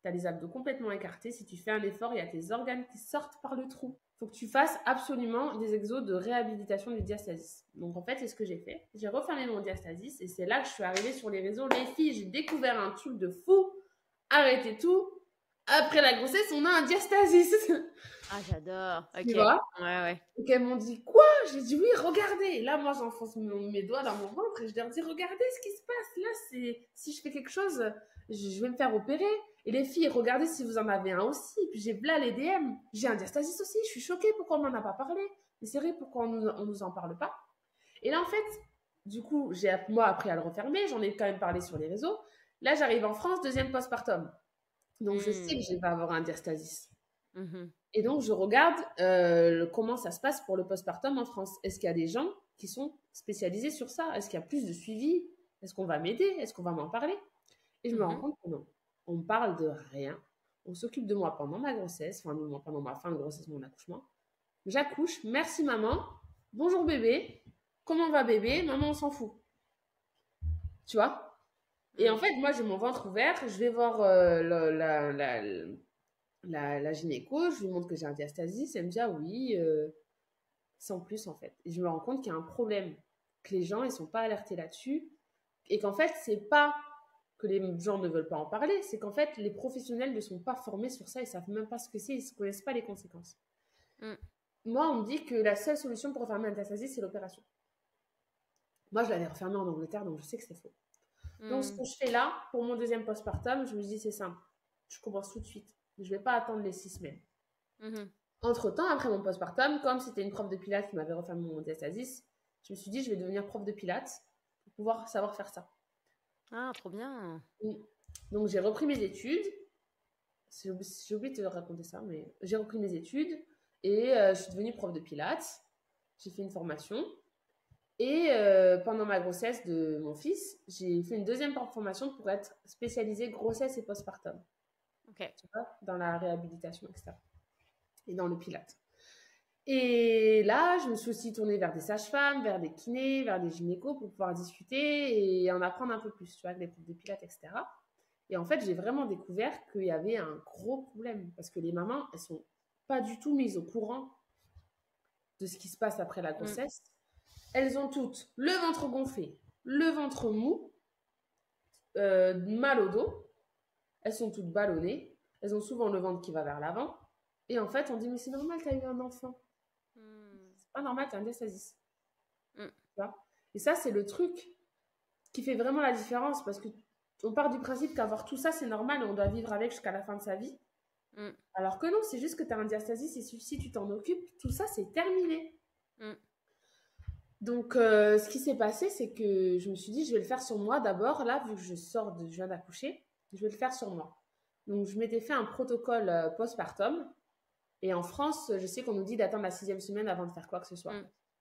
Tu as les abdos complètement écartés. Si tu fais un effort, il y a tes organes qui sortent par le trou. Il faut que tu fasses absolument des exos de réhabilitation du diastasis. Donc en fait, c'est ce que j'ai fait. J'ai refermé mon diastasis et c'est là que je suis arrivée sur les réseaux. Les filles, j'ai découvert un truc de fou. Arrêtez tout. Après la grossesse, on a un diastasis. Ah, j'adore. Ok. Tu vois? Ouais. Donc elles m'ont dit quoi? J'ai dit oui, regardez. Et là, moi, j'enfonce mes doigts dans mon ventre et je leur dis regardez ce qui se passe. Là, si je fais quelque chose, je vais me faire opérer. Et les filles, regardez si vous en avez un aussi. Puis j'ai là les DM. J'ai un diastasis aussi. Je suis choquée. Pourquoi on m'en a pas parlé? Mais c'est vrai, pourquoi on nous en parle pas? Et là, en fait, du coup, j'ai moi appris à le refermer. J'en ai quand même parlé sur les réseaux. Là, j'arrive en France, deuxième postpartum. Donc, je sais que je vais avoir un diastasis. Et donc, je regarde comment ça se passe pour le postpartum en France. Est-ce qu'il y a des gens qui sont spécialisés sur ça? Est-ce qu'il y a plus de suivi? Est-ce qu'on va m'aider? Est-ce qu'on va m'en parler? Et je me rends compte que non. On ne parle de rien. On s'occupe de moi pendant ma grossesse, enfin, pendant ma fin de grossesse, mon accouchement. J'accouche. Merci, maman. Bonjour, bébé. Comment va, bébé? Maman, on s'en fout. Tu vois? Et en fait, moi, j'ai mon ventre ouvert. Je vais voir la gynéco, je lui montre que j'ai un diastasis, elle me dit ah oui, sans plus en fait. Et je me rends compte qu'il y a un problème, que les gens ils sont pas alertés là-dessus, et qu'en fait c'est pas que les gens ne veulent pas en parler, c'est qu'en fait les professionnels ne sont pas formés sur ça, ils savent même pas ce que c'est, ils ne connaissent pas les conséquences. Moi on me dit que la seule solution pour refermer un diastasis c'est l'opération. Moi je l'avais refermé en Angleterre donc je sais que c'est faux. Donc ce que je fais là pour mon deuxième postpartum, je me dis c'est simple, je commence tout de suite. Je ne vais pas attendre les 6 semaines. Entre-temps, après mon postpartum, comme c'était une prof de pilates qui m'avait refermé mon diastasis, je me suis dit, je vais devenir prof de pilates pour pouvoir savoir faire ça. Ah, trop bien. Donc, j'ai repris mes études. J'ai oublié de te raconter ça, mais j'ai repris mes études et je suis devenue prof de pilates. J'ai fait une formation. Et pendant ma grossesse de mon fils, j'ai fait une deuxième formation pour être spécialisée grossesse et postpartum. Tu vois, dans la réhabilitation, etc. Et dans le pilate. Et là, je me suis aussi tournée vers des sages-femmes, vers des kinés, vers des gynécos pour pouvoir discuter et en apprendre un peu plus, tu vois, avec les profs de pilates, etc. Et en fait, j'ai vraiment découvert qu'il y avait un gros problème parce que les mamans, elles sont pas du tout mises au courant de ce qui se passe après la grossesse. Elles ont toutes le ventre gonflé, le ventre mou, mal au dos. Elles sont toutes ballonnées. Elles ont souvent le ventre qui va vers l'avant. Et en fait, on dit, mais c'est normal, tu as eu un enfant. C'est pas normal, tu as un diastasis. Et ça, c'est le truc qui fait vraiment la différence parce qu'on part du principe qu'avoir tout ça, c'est normal et on doit vivre avec jusqu'à la fin de sa vie. Alors que non, c'est juste que tu as un diastasis et si tu t'en occupes, tout ça, c'est terminé. Donc, ce qui s'est passé, c'est que je me suis dit, je vais le faire sur moi d'abord. Là, vu que je viens d'accoucher, je vais le faire sur moi. Donc, je m'étais fait un protocole postpartum. Et en France, je sais qu'on nous dit d'attendre la 6e semaine avant de faire quoi que ce soit.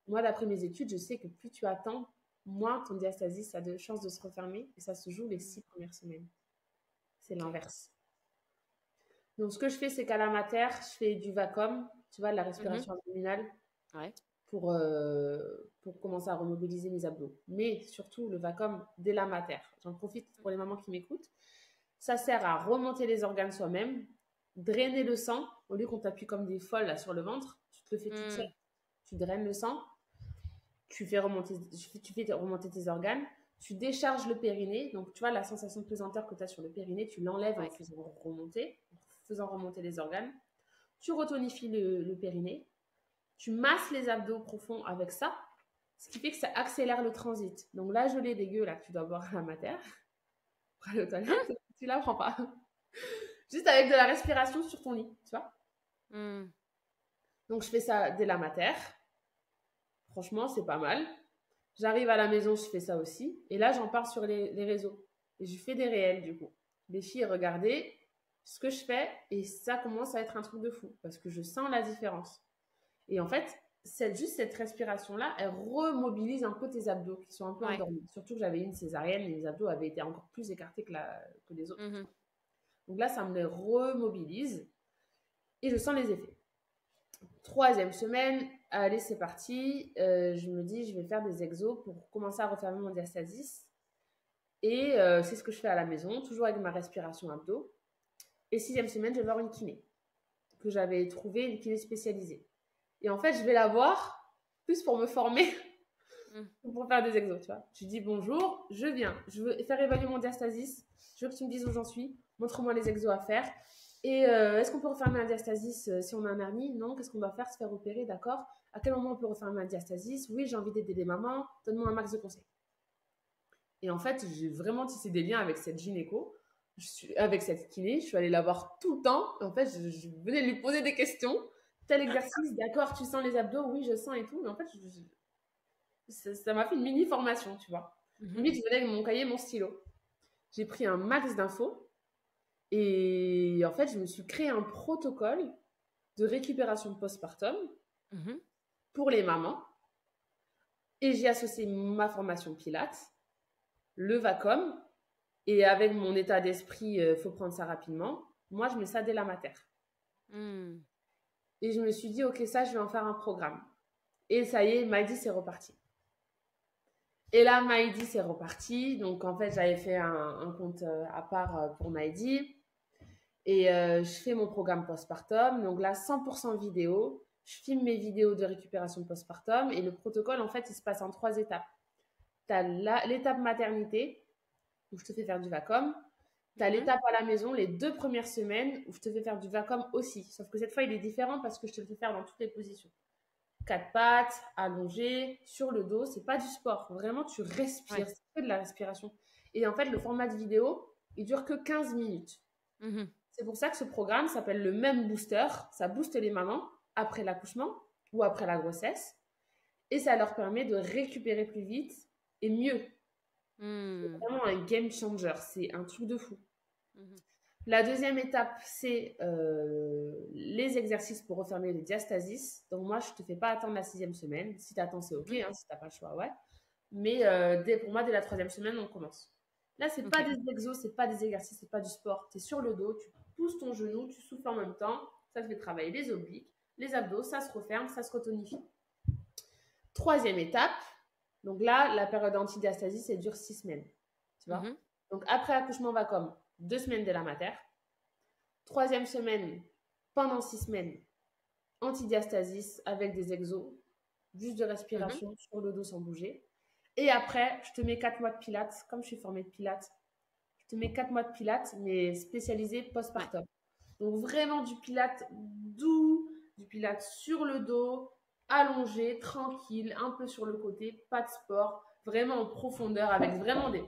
Moi, d'après mes études, je sais que plus tu attends, moins ton diastasis a de chances de se refermer. Et ça se joue les 6 premières semaines. C'est l'inverse. Donc, ce que je fais, c'est qu'à la mater, je fais du VACOM, tu vois, de la respiration abdominale. Pour commencer à remobiliser mes abdos. Mais surtout, le VACOM dès la mater. J'en profite pour les mamans qui m'écoutent. Ça sert à remonter les organes soi-même, drainer le sang. Au lieu qu'on t'appuie comme des folles là, sur le ventre, tu te le fais toute seule. Tu draines le sang, tu fais remonter tes organes, tu décharges le périnée. Donc, tu vois, la sensation de pesanteur que tu as sur le périnée, tu l'enlèves en faisant remonter les organes. Tu retonifies le périnée. Tu masses les abdos profonds avec ça, ce qui fait que ça accélère le transit. Donc là, je l'ai dégueu, là, que tu dois boire à la mater pour aller aux toilettes, tu la prends pas. Juste avec de la respiration sur ton lit, tu vois. Donc, je fais ça dès la mater. Franchement, c'est pas mal. J'arrive à la maison, je fais ça aussi. Et là, j'en parle sur les réseaux. Et je fais des réels, du coup. Les filles, regardez ce que je fais et ça commence à être un truc de fou parce que je sens la différence. Et en fait, juste cette respiration-là, elle remobilise un peu tes abdos qui sont un peu endormis. Surtout que j'avais une césarienne et les abdos avaient été encore plus écartés que les autres. Donc là, ça me les remobilise et je sens les effets. 3e semaine, allez, c'est parti. Je me dis, je vais faire des exos pour commencer à refermer mon diastasis. Et c'est ce que je fais à la maison, toujours avec ma respiration abdos. Et 6e semaine, je vais voir une kiné que j'avais trouvé, une kiné spécialisée. Et en fait, je vais la voir plus pour me former, pour faire des exos, tu vois. Je dis bonjour, je viens, je veux faire évaluer mon diastasis, je veux que tu me dises où j'en suis, montre-moi les exos à faire. Et est-ce qu'on peut refermer un diastasis si on a un hernie? Non, qu'est-ce qu'on doit faire? Se faire opérer, d'accord. À quel moment on peut refermer un diastasis? Oui, j'ai envie d'aider les mamans, donne-moi un max de conseils. Et en fait, j'ai vraiment tissé des liens avec cette gynéco, avec cette kiné. Je suis allée la voir tout le temps. En fait, je venais lui poser des questions. Tel exercice, d'accord, tu sens les abdos? Oui, je sens et tout. Mais en fait, ça m'a fait une mini formation, tu vois. Limite, je venais avec mon cahier, mon stylo. J'ai pris un max d'infos. Et en fait, je me suis créé un protocole de récupération postpartum pour les mamans. Et j'ai associé ma formation Pilates, le Vacom, et avec mon état d'esprit, faut prendre ça rapidement. Moi, je mets ça dès la mater. Et je me suis dit, ok, ça, je vais en faire un programme. Et ça y est, Maïdi, c'est reparti. Et là, Maïdi, c'est reparti. Donc, en fait, j'avais fait un compte à part pour Maïdi. Et je fais mon programme postpartum. Donc là, 100% vidéo. Je filme mes vidéos de récupération postpartum. Et le protocole, en fait, il se passe en 3 étapes. Tu as l'étape maternité, où je te fais faire du Vacom. Tu as l'étape à la maison, les 2 premières semaines, où je te fais faire du Vacom aussi. Sauf que cette fois, il est différent parce que je te le fais faire dans toutes les positions. 4 pattes, allongé, sur le dos. C'est pas du sport. Vraiment, tu respires. Ouais. C'est que de la respiration. Et en fait, le format de vidéo, il dure que 15 minutes. C'est pour ça que ce programme s'appelle le même booster. Ça booste les mamans après l'accouchement ou après la grossesse. Et ça leur permet de récupérer plus vite et mieux. C'est vraiment un game changer. C'est un truc de fou. La deuxième étape, c'est les exercices pour refermer les diastasis. Donc moi, je ne te fais pas attendre la 6e semaine. Si tu attends, c'est OK. Hein, si tu n'as pas le choix, ouais. Mais pour moi, dès la 3e semaine, on commence. Là, ce n'est pas des exos, ce n'est pas des exercices, ce n'est pas du sport. Tu es sur le dos, tu pousses ton genou, tu souffles en même temps. Ça te fait travailler les obliques, les abdos, ça se referme, ça se retonifie. 3e étape. Donc là, la période antidiastasis, elle dure 6 semaines. Tu vois. Donc après accouchement Vacom, 2 semaines dès la mater. 3e semaine, pendant 6 semaines, antidiastasis avec des exos, juste de respiration sur le dos sans bouger. Et après, je te mets 4 mois de pilates. Comme je suis formée de pilates, je te mets 4 mois de pilates, mais spécialisé postpartum. Donc vraiment du pilates doux, du pilates sur le dos, allongé, tranquille, un peu sur le côté, pas de sport, vraiment en profondeur, avec vraiment des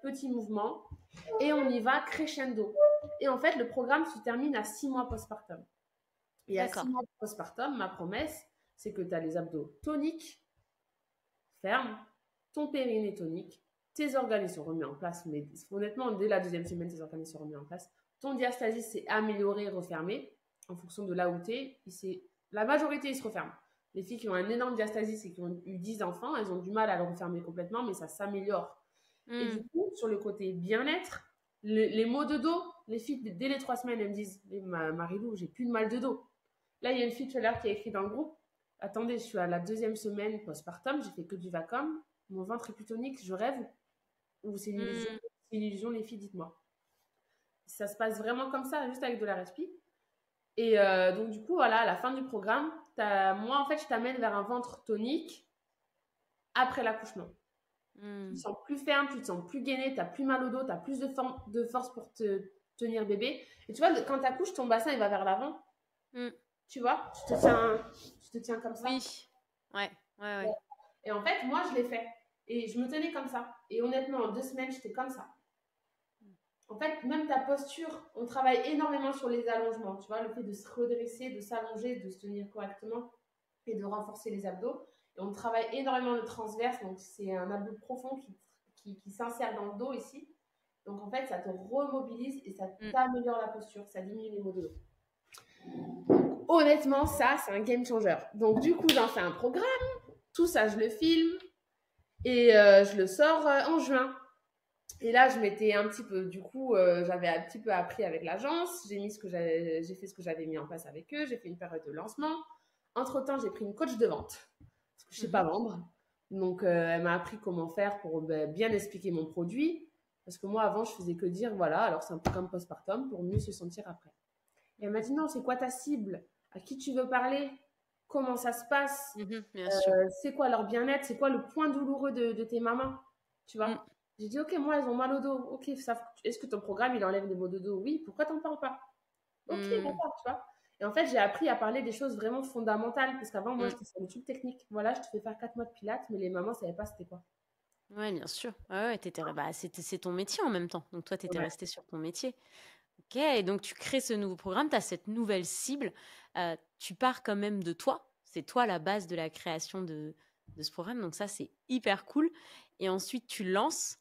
petits mouvements. Et on y va crescendo. Et en fait, le programme se termine à 6 mois postpartum. Et à 6 mois postpartum, ma promesse, c'est que tu as les abdos toniques, fermes, ton périnée tonique, tes organes sont remis en place, mais honnêtement, dès la 2e semaine, tes organes sont remis en place. Ton diastasis s'est amélioré, refermé, en fonction de là où tu es. La majorité, ils se referment. Les filles qui ont un énorme diastasis et qui ont eu 10 enfants, elles ont du mal à le refermer complètement, mais ça s'améliore. Et du coup, sur le côté bien-être, les maux de dos, les filles, dès les 3 semaines, elles me disent « Marilou, j'ai plus de mal de dos ». Là, il y a une fille tout à l'heure qui a écrit dans le groupe « Attendez, je suis à la 2e semaine postpartum, j'ai fait que du Vacom, mon ventre est plus tonique, je rêve ». Ou c'est une illusion, les filles, dites-moi. Ça se passe vraiment comme ça, juste avec de la respi. Et donc, du coup, voilà, à la fin du programme, moi, en fait, je t'amène vers un ventre tonique après l'accouchement. Tu te sens plus ferme, tu te sens plus gainé, tu n'as plus mal au dos, tu as plus de force pour te tenir bébé. Et tu vois, quand tu accouches, ton bassin, il va vers l'avant. Tu vois, tu te tiens comme ça. Oui, ouais. Et en fait, moi, je l'ai fait. Et je me tenais comme ça. Et honnêtement, en 2 semaines, j'étais comme ça. En fait, même ta posture, on travaille énormément sur les allongements. Tu vois, le fait de se redresser, de s'allonger, de se tenir correctement et de renforcer les abdos. Et on travaille énormément le transverse. Donc, c'est un abdos profond qui s'insère dans le dos ici. Donc, en fait, ça te remobilise et ça t'améliore la posture. Ça diminue les maux de dos. Donc, honnêtement, ça, c'est un game changer. Donc, du coup, j'en fais un programme. Tout ça, je le filme. Et je le sors en juin. Et là, je m'étais un petit peu, du coup, j'avais un petit peu appris avec l'agence. J'ai fait ce que j'avais mis en place avec eux. J'ai fait une période de lancement. Entre-temps, j'ai pris une coach de vente. Parce que je ne sais pas vendre. Donc, elle m'a appris comment faire pour bien expliquer mon produit. Parce que moi, avant, je faisais que dire, voilà, alors c'est un programme postpartum pour mieux se sentir après. Et elle m'a dit, non, c'est quoi ta cible? À qui tu veux parler? Comment ça se passe? Bien sûr. C'est quoi leur bien-être? C'est quoi le point douloureux de tes mamans? Tu vois? J'ai dit, ok, moi, elles ont mal au dos. Ok, est-ce que ton programme, il enlève les maux de dos? Oui, pourquoi t'en parles pas? Ok, d'accord, tu vois. Et en fait, j'ai appris à parler des choses vraiment fondamentales. Parce qu'avant, moi, j'étais sur le truc technique. Voilà, je te fais faire 4 mois de pilates, mais les mamans ne savaient pas c'était quoi. Ouais, bien sûr. Ouais, c'est ton métier en même temps. Donc, toi, tu étais Ouais. resté sur ton métier. Ok, et donc tu crées ce nouveau programme, tu as cette nouvelle cible. Tu pars quand même de toi. C'est toi la base de la création de ce programme. Donc, ça, c'est hyper cool. Et ensuite, tu lances.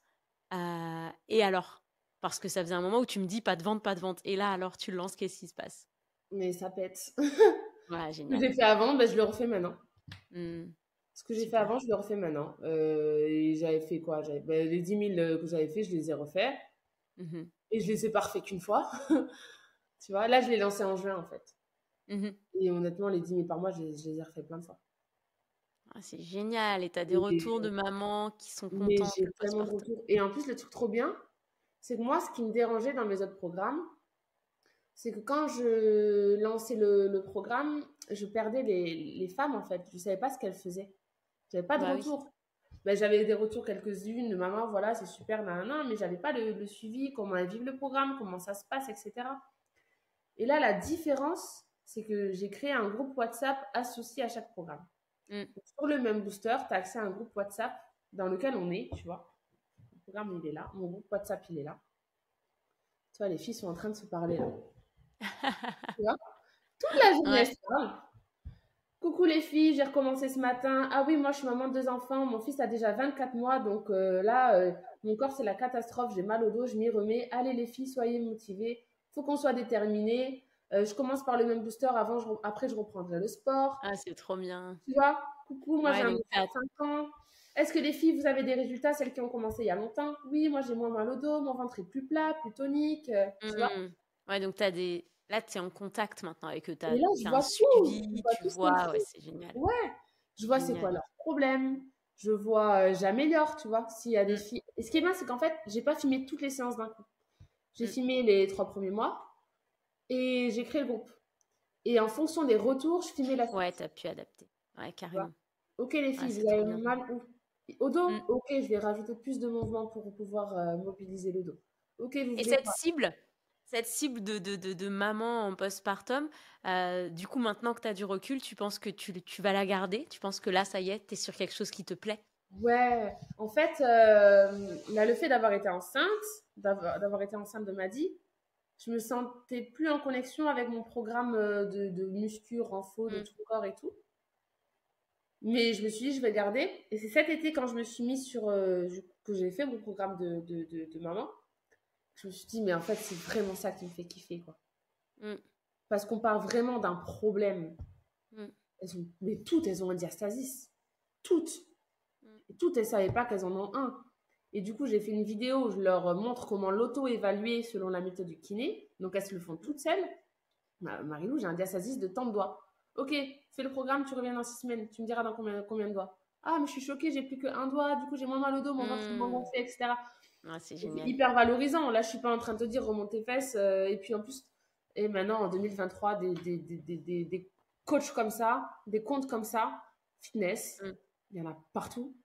Et alors? Parce que ça faisait un moment où tu me dis pas de vente, pas de vente. Et là, alors, tu le lances, qu'est-ce qui se passe? Mais ça pète. Ouais, Ce que génial. j'ai fait avant, ben, je le refais maintenant. Hmm, Ce que j'ai fait super. avant, je le refais maintenant. Et j'avais fait quoi? Ben, les 10 000 que j'avais fait, je les ai refaits. Mhm, Et je les ai pas refaits qu'une fois. Tu vois, là, je l'ai lancé en juin, en fait. mhm. Et honnêtement, les 10 000 par mois, je les ai refaits plein de fois. Ah, c'est génial. Et tu as des retours Et- de mamans qui sont mais contentes, j'ai le tellement de postpartum. retours. Et en plus, le truc trop bien, c'est que moi, ce qui me dérangeait dans mes autres programmes, c'est que quand je lançais le programme, je perdais les femmes, en fait. Je savais pas ce qu'elles faisaient. J'avais pas de Bah oui. retour. Ben, j'avais des retours quelques-unes de maman, voilà, c'est super, nan, mais j'avais pas le suivi, comment elles vivent le programme, comment ça se passe, etc. Et là, la différence, c'est que j'ai créé un groupe WhatsApp associé à chaque programme. Mm. Donc, sur le même booster, tu as accès à un groupe WhatsApp dans lequel on est, tu vois. Le programme, il est là. Mon groupe WhatsApp, il est là. Tu vois, les filles sont en train de se parler là. Tu vois, toute la journée, elles Ouais. se parlent. Coucou les filles, j'ai recommencé ce matin. Ah oui, moi je suis maman de 2 enfants. Mon fils a déjà 24 mois, donc là, mon corps c'est la catastrophe. J'ai mal au dos, je m'y remets. Allez les filles, soyez motivées. Faut qu'on soit déterminées. Je commence par le même booster. Après, je reprendrai le sport. Ah, c'est trop bien. Tu vois, coucou, moi j'ai Ouais, un donc enfant de 5 ans. Est-ce que les filles, vous avez des résultats, celles qui ont commencé il y a longtemps? Oui, moi j'ai moins mal au dos, mon ventre est plus plat, plus tonique. Tu vois. Ouais, donc t'as des. Là, tu es en contact maintenant avec eux. Et là, je T'as un vois tout. Je suivi, vois tu tout ce qu'elles vois. Ouais, font. c'est génial. Ouais, je vois c'est quoi Génial. leur problème, je vois, j'améliore, tu vois, s'il y a des Mm, filles. Et ce qui est bien, c'est qu'en fait, j'ai pas filmé toutes les séances d'un coup. J'ai mm. filmé les 3 premiers mois et j'ai créé le groupe. Et en fonction des retours, je filmais la suite. Ouais, t'as pu adapter. Ouais, Tu vois. carrément. Ok, les Ouais, filles, c'est vous avez trop bien. mal où? Au dos? Mm. Ok, je vais rajouter plus de mouvements pour pouvoir mobiliser le dos. Ok, vous Et voulez quoi? cette cible de maman en postpartum, du coup, maintenant que tu as du recul, tu penses que tu vas la garder? Tu penses que là, ça y est, tu es sur quelque chose qui te plaît? Ouais, en fait, là, le fait d'avoir été enceinte, d'avoir été enceinte de Maddy, je me sentais plus en connexion avec mon programme de muscu, renfo, de Mm, tout le corps et tout. Mais je me suis dit, je vais garder. Et c'est cet été, quand je me suis mise sur. Que j'ai fait mon programme de maman, je me suis dit, mais en fait, c'est vraiment ça qui me fait kiffer, quoi. mm, Parce qu'on parle vraiment d'un problème. mm, Mais toutes, elles ont un diastasis. Toutes. mm, Et toutes, elles ne savaient pas qu'elles en ont un. Et du coup, j'ai fait une vidéo où je leur montre comment l'auto-évaluer selon la méthode du kiné. Donc, elles se le font toutes seules. Marilou, j'ai un diastasis de tant de doigts. Ok, fais le programme, tu reviens dans 6 semaines. Tu me diras dans combien de doigts. Ah, mais je suis choquée, j'ai plus qu'un doigt, du coup j'ai moins mal au dos, mon ventre est moins mm. gonflé, etc. Ah, c'est Et c'est génial. hyper valorisant. Là, je suis pas en train de te dire remonte tes fesses. Et puis en plus, et maintenant en 2023, des coachs comme ça, des comptes comme ça, fitness, Mm, il y en a partout.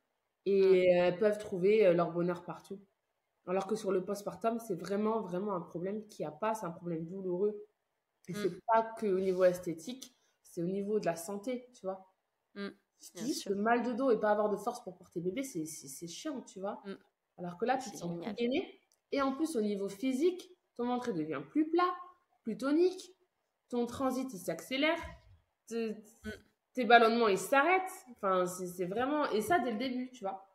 mm, Et elles peuvent trouver leur bonheur partout. Alors que sur le postpartum, c'est vraiment, vraiment un problème qui a pas, c'est un problème douloureux. Et mm, c'est pas que au niveau esthétique, c'est au niveau de la santé, tu vois. mm. Bien Juste sûr. le mal de dos et pas avoir de force pour porter bébé, c'est chiant, tu vois. Mm. Alors que là, tu te C'est sens plus génial. gainé. Et en plus, au niveau physique, ton ventre devient plus plat, plus tonique. Ton transit, il s'accélère. Te- Mm. Tes ballonnements, ils s'arrêtent. Enfin, c'est vraiment... Et ça, dès le début, tu vois.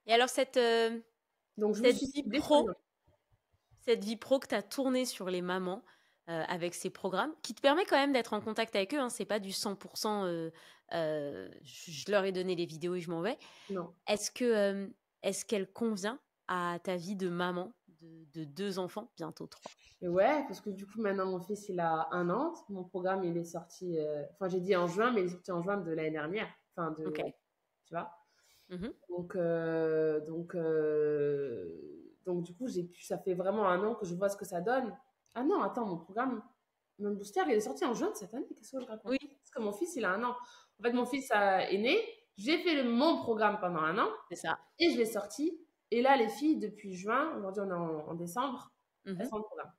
Et alors, Donc, je me cette suis vie ciblée sur les pro, cette vie pro que tu as tournée sur les mamans avec ces programmes, qui te permet quand même d'être en contact avec eux, hein, c'est pas du 100%, je leur ai donné les vidéos et je m'en vais. Non. Est-ce que, est-ce qu'elle convient à ta vie de maman de 2 enfants, bientôt 3? Et ouais, parce que du coup, maintenant, mon fils, il a 1 an. Mon programme, il est sorti... Enfin, j'ai dit en juin, mais il est sorti en juin de l'année dernière. Enfin, Ok. tu vois. Mhm. Donc, du coup, ça fait vraiment 1 an que je vois ce que ça donne. Ah non, attends, mon booster, il est sorti en juin de cette année. Qu'est-ce que je raconte? Oui, Parce que mon fils, il a 1 an. En fait, mon fils est né. J'ai fait mon programme pendant 1 an c'est ça. et je l'ai sorti. Et là, les filles, depuis juin, aujourd'hui on est en décembre, elles Mhm. font le programme.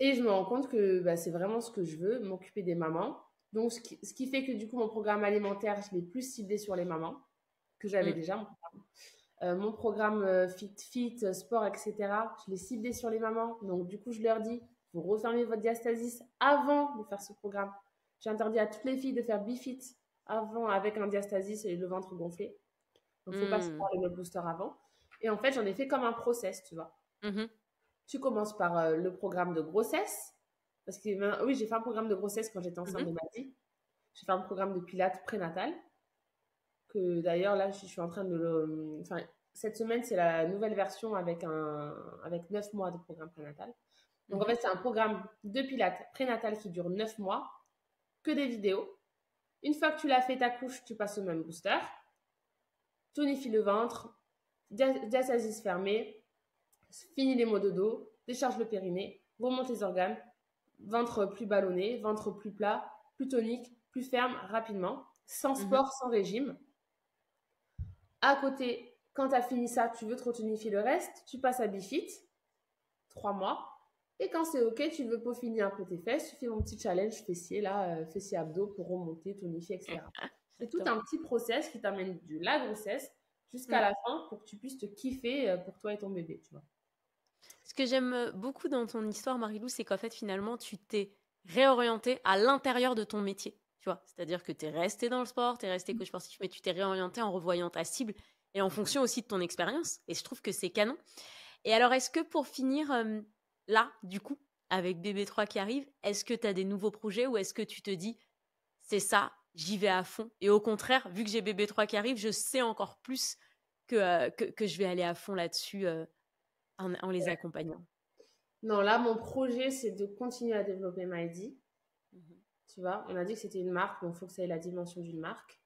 Et je me rends compte que bah, c'est vraiment ce que je veux, m'occuper des mamans. Donc, ce qui fait que du coup, mon programme alimentaire, je l'ai plus ciblé sur les mamans, que j'avais Mm. déjà, mon programme. Mon programme fit, sport, etc., je l'ai ciblé sur les mamans. Donc, du coup, je leur dis, vous refermez votre diastasis avant de faire ce programme. J'ai interdit à toutes les filles de faire bifit avant avec un diastasis et le ventre gonflé. Donc, il faut passer par le booster avant. Et en fait, j'en ai fait comme un process, tu vois. Tu commences par le programme de grossesse. Parce que, oui, j'ai fait un programme de grossesse quand j'étais enceinte de Maddy. J'ai fait un programme de pilates prénatal. Que d'ailleurs, là, je suis en train de le... Enfin, cette semaine, c'est la nouvelle version avec 9 mois de programme prénatal. Donc, en fait, c'est un programme de pilates prénatal qui dure 9 mois, que des vidéos. Une fois que tu l'as fait ta couche, tu passes au même booster. Tonifie le ventre, diastasis fermée, finis les maux de dos, décharge le périnée, remonte les organes, ventre plus ballonné, ventre plus plat, plus tonique, plus ferme, rapidement, sans sport, sans régime. À côté, quand tu as fini ça, tu veux te retonifier le reste, tu passes à Bifit, 3 mois. Et quand c'est OK, tu veux peaufiner un peu tes fesses, tu fais mon petit challenge fessier, là, fessier abdos pour remonter, tonifier, etc. C'est tout un petit process qui t'amène de la grossesse jusqu'à la fin pour que tu puisses te kiffer pour toi et ton bébé, tu vois. Ce que j'aime beaucoup dans ton histoire, Marie-Lou, c'est qu'en fait, finalement, tu t'es réorientée à l'intérieur de ton métier. Tu vois, c'est-à-dire que tu es restée dans le sport, tu es restée coach sportif, mais tu t'es réorientée en revoyant ta cible et en fonction aussi de ton expérience. Et je trouve que c'est canon. Et alors, est-ce que pour finir, là, du coup, avec Bébé3 qui arrive, est-ce que tu as des nouveaux projets ou est-ce que tu te dis, c'est ça, j'y vais à fond? Et au contraire, vu que j'ai Bébé3 qui arrive, je sais encore plus que je vais aller à fond là-dessus en les accompagnant. Non, là, mon projet, c'est de continuer à développer Mighty. Tu vois, on a dit que c'était une marque, donc il faut que ça ait la dimension d'une marque.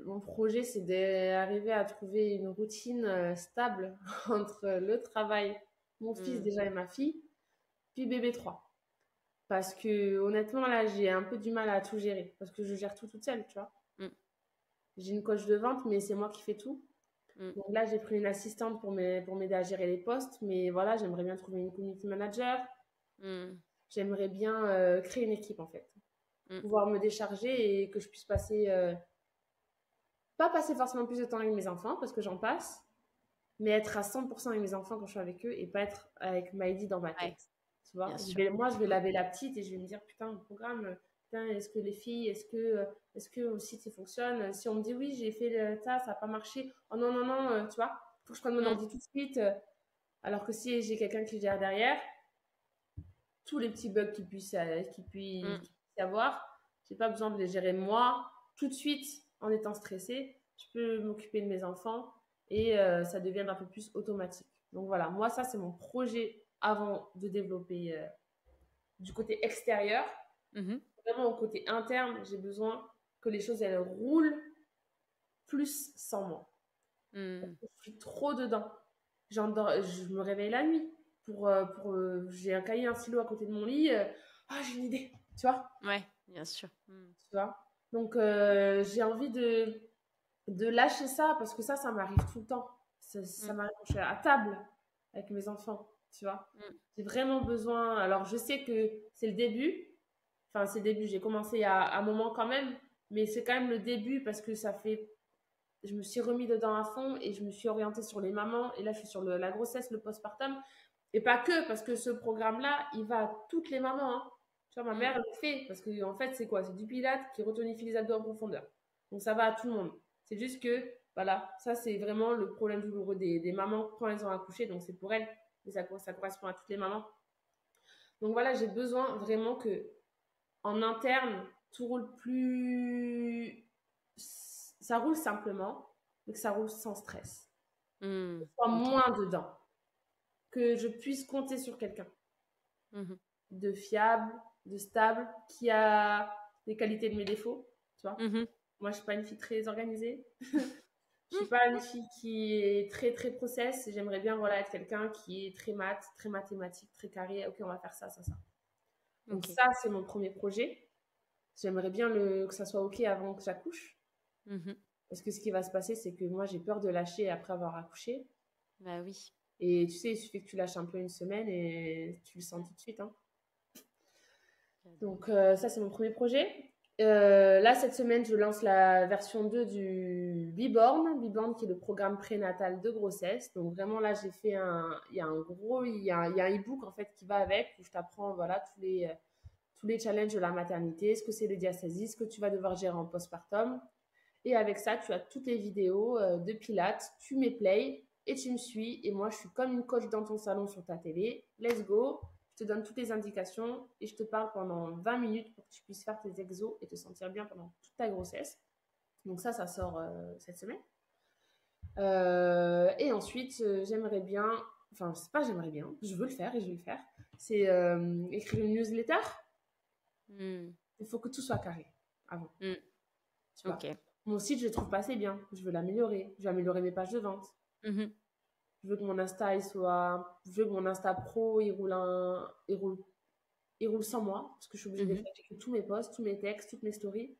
Mon projet, c'est d'arriver à trouver une routine stable entre le travail, mon fils déjà et ma fille, puis Bébé3. Parce que honnêtement, là, j'ai un peu du mal à tout gérer, parce que je gère tout toute seule, tu vois. J'ai une coach de vente, mais c'est moi qui fais tout. Donc là, j'ai pris une assistante pour m'aider à gérer les postes, mais voilà, j'aimerais bien trouver une community manager. J'aimerais bien créer une équipe, en fait. Pouvoir me décharger et que je puisse pas passer forcément plus de temps avec mes enfants, parce que j'en passe, mais être à 100% avec mes enfants quand je suis avec eux et pas être avec Maïdi dans ma tête. Tu vois, moi, je vais laver la petite et je vais me dire, putain, le programme, putain, est-ce que les filles, est-ce que le site, ça fonctionne? Si on me dit, oui, j'ai fait ça n'a pas marché. Oh non, non, non, tu vois, faut que je prenne mon ordi tout de suite. Alors que si j'ai quelqu'un qui gère derrière, tous les petits bugs qu'il puisse y avoir, j'ai pas besoin de les gérer moi tout de suite en étant stressée. Je peux m'occuper de mes enfants et ça devient un peu plus automatique. Donc voilà, moi ça c'est mon projet avant de développer du côté extérieur. Vraiment au côté interne, j'ai besoin que les choses elles roulent plus sans moi. Je suis trop dedans. Je me réveille la nuit j'ai un cahier, un stylo à côté de mon lit. J'ai une idée, tu vois? Ouais, bien sûr. Tu vois? Donc j'ai envie de lâcher ça parce que ça m'arrive tout le temps. Ça m'arrive quand je suis à table avec mes enfants, tu vois? J'ai vraiment besoin. Alors je sais que c'est le début. Enfin, c'est le début. J'ai commencé il y a un moment quand même, mais c'est quand même le début parce que je me suis remis dedans à fond et je me suis orientée sur les mamans. Et là, je suis sur la grossesse, le postpartum. Et pas que, parce que ce programme-là, il va à toutes les mamans. Hein. Tu vois, ma mère le fait. Parce qu'en fait, c'est quoi? C'est du pilate qui retonifie les abdos en profondeur. Donc, ça va à tout le monde. C'est juste que, voilà, ça, c'est vraiment le problème douloureux des mamans quand elles ont accouché. Donc, c'est pour elles. Mais ça correspond à toutes les mamans. Donc, voilà, j'ai besoin vraiment que, en interne, tout roule plus... Ça roule simplement, mais que ça roule sans stress. Que je sois moins dedans. Que je puisse compter sur quelqu'un de fiable, de stable, qui a les qualités de mes défauts, tu vois. Moi, je suis pas une fille très organisée. Je suis pas une fille qui est très, très process. J'aimerais bien être quelqu'un qui est très très mathématique, très carré. Ok, on va faire ça, ça, ça. Donc ça, c'est mon premier projet. J'aimerais bien que ça soit ok avant que j'accouche. Parce que ce qui va se passer, c'est que moi, j'ai peur de lâcher après avoir accouché. Bah oui. Et tu sais, il suffit que tu lâches un peu une semaine et tu le sens tout de suite. Hein. Donc, ça, c'est mon premier projet. Là, cette semaine, je lance la version 2 du Be-Born qui est le programme prénatal de grossesse. Donc vraiment, là, j'ai fait il y a un e-book en fait qui va avec, où je t'apprends voilà, tous les challenges de la maternité, ce que c'est le diastasie, ce que tu vas devoir gérer en postpartum. Et avec ça, tu as toutes les vidéos de Pilates, tu mets play et tu me suis. Et moi, je suis comme une coach dans ton salon sur ta télé. Let's go! Je te donne toutes les indications et je te parle pendant 20 minutes pour que tu puisses faire tes exos et te sentir bien pendant toute ta grossesse. Donc ça sort cette semaine. Et ensuite, j'aimerais bien, enfin, c'est pas j'aimerais bien, je veux le faire et je vais le faire, c'est écrire une newsletter. Il faut que tout soit carré avant. Tu vois. Ok. Mon site, je le trouve pas assez bien. Je veux l'améliorer. Je veux améliorer mes pages de vente. Je veux que mon Insta, je veux que mon Insta pro, il roule sans moi. Parce que je suis obligée de faire tous mes posts, tous mes textes, toutes mes stories.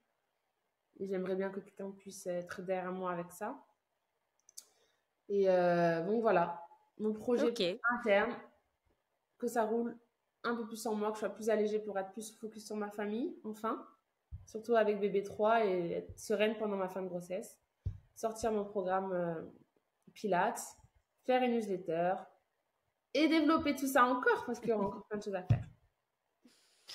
Et j'aimerais bien que quelqu'un puisse être derrière moi avec ça. Et donc voilà. Mon projet interne, que ça roule un peu plus sans moi, que je sois plus allégée pour être plus focus sur ma famille, enfin. Surtout avec bébé 3 et être sereine pendant ma fin de grossesse. Sortir mon programme Pilates, faire une newsletter et développer tout ça encore parce qu'il y aura encore plein de choses à faire.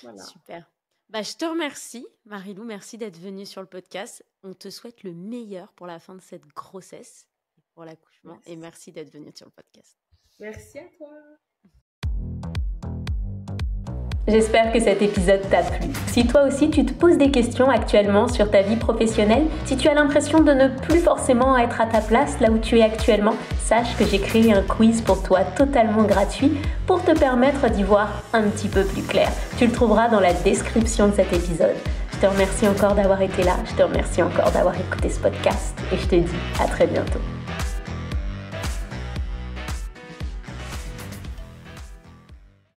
Voilà. Super. Je te remercie, Marie-Lou. Merci d'être venue sur le podcast. On te souhaite le meilleur pour la fin de cette grossesse, pour l'accouchement. Merci. Et merci d'être venue sur le podcast. Merci à toi. J'espère que cet épisode t'a plu. Si toi aussi tu te poses des questions actuellement sur ta vie professionnelle, si tu as l'impression de ne plus forcément être à ta place là où tu es actuellement, sache que j'ai créé un quiz pour toi totalement gratuit pour te permettre d'y voir un petit peu plus clair. Tu le trouveras dans la description de cet épisode. Je te remercie encore d'avoir été là, je te remercie encore d'avoir écouté ce podcast et je te dis à très bientôt.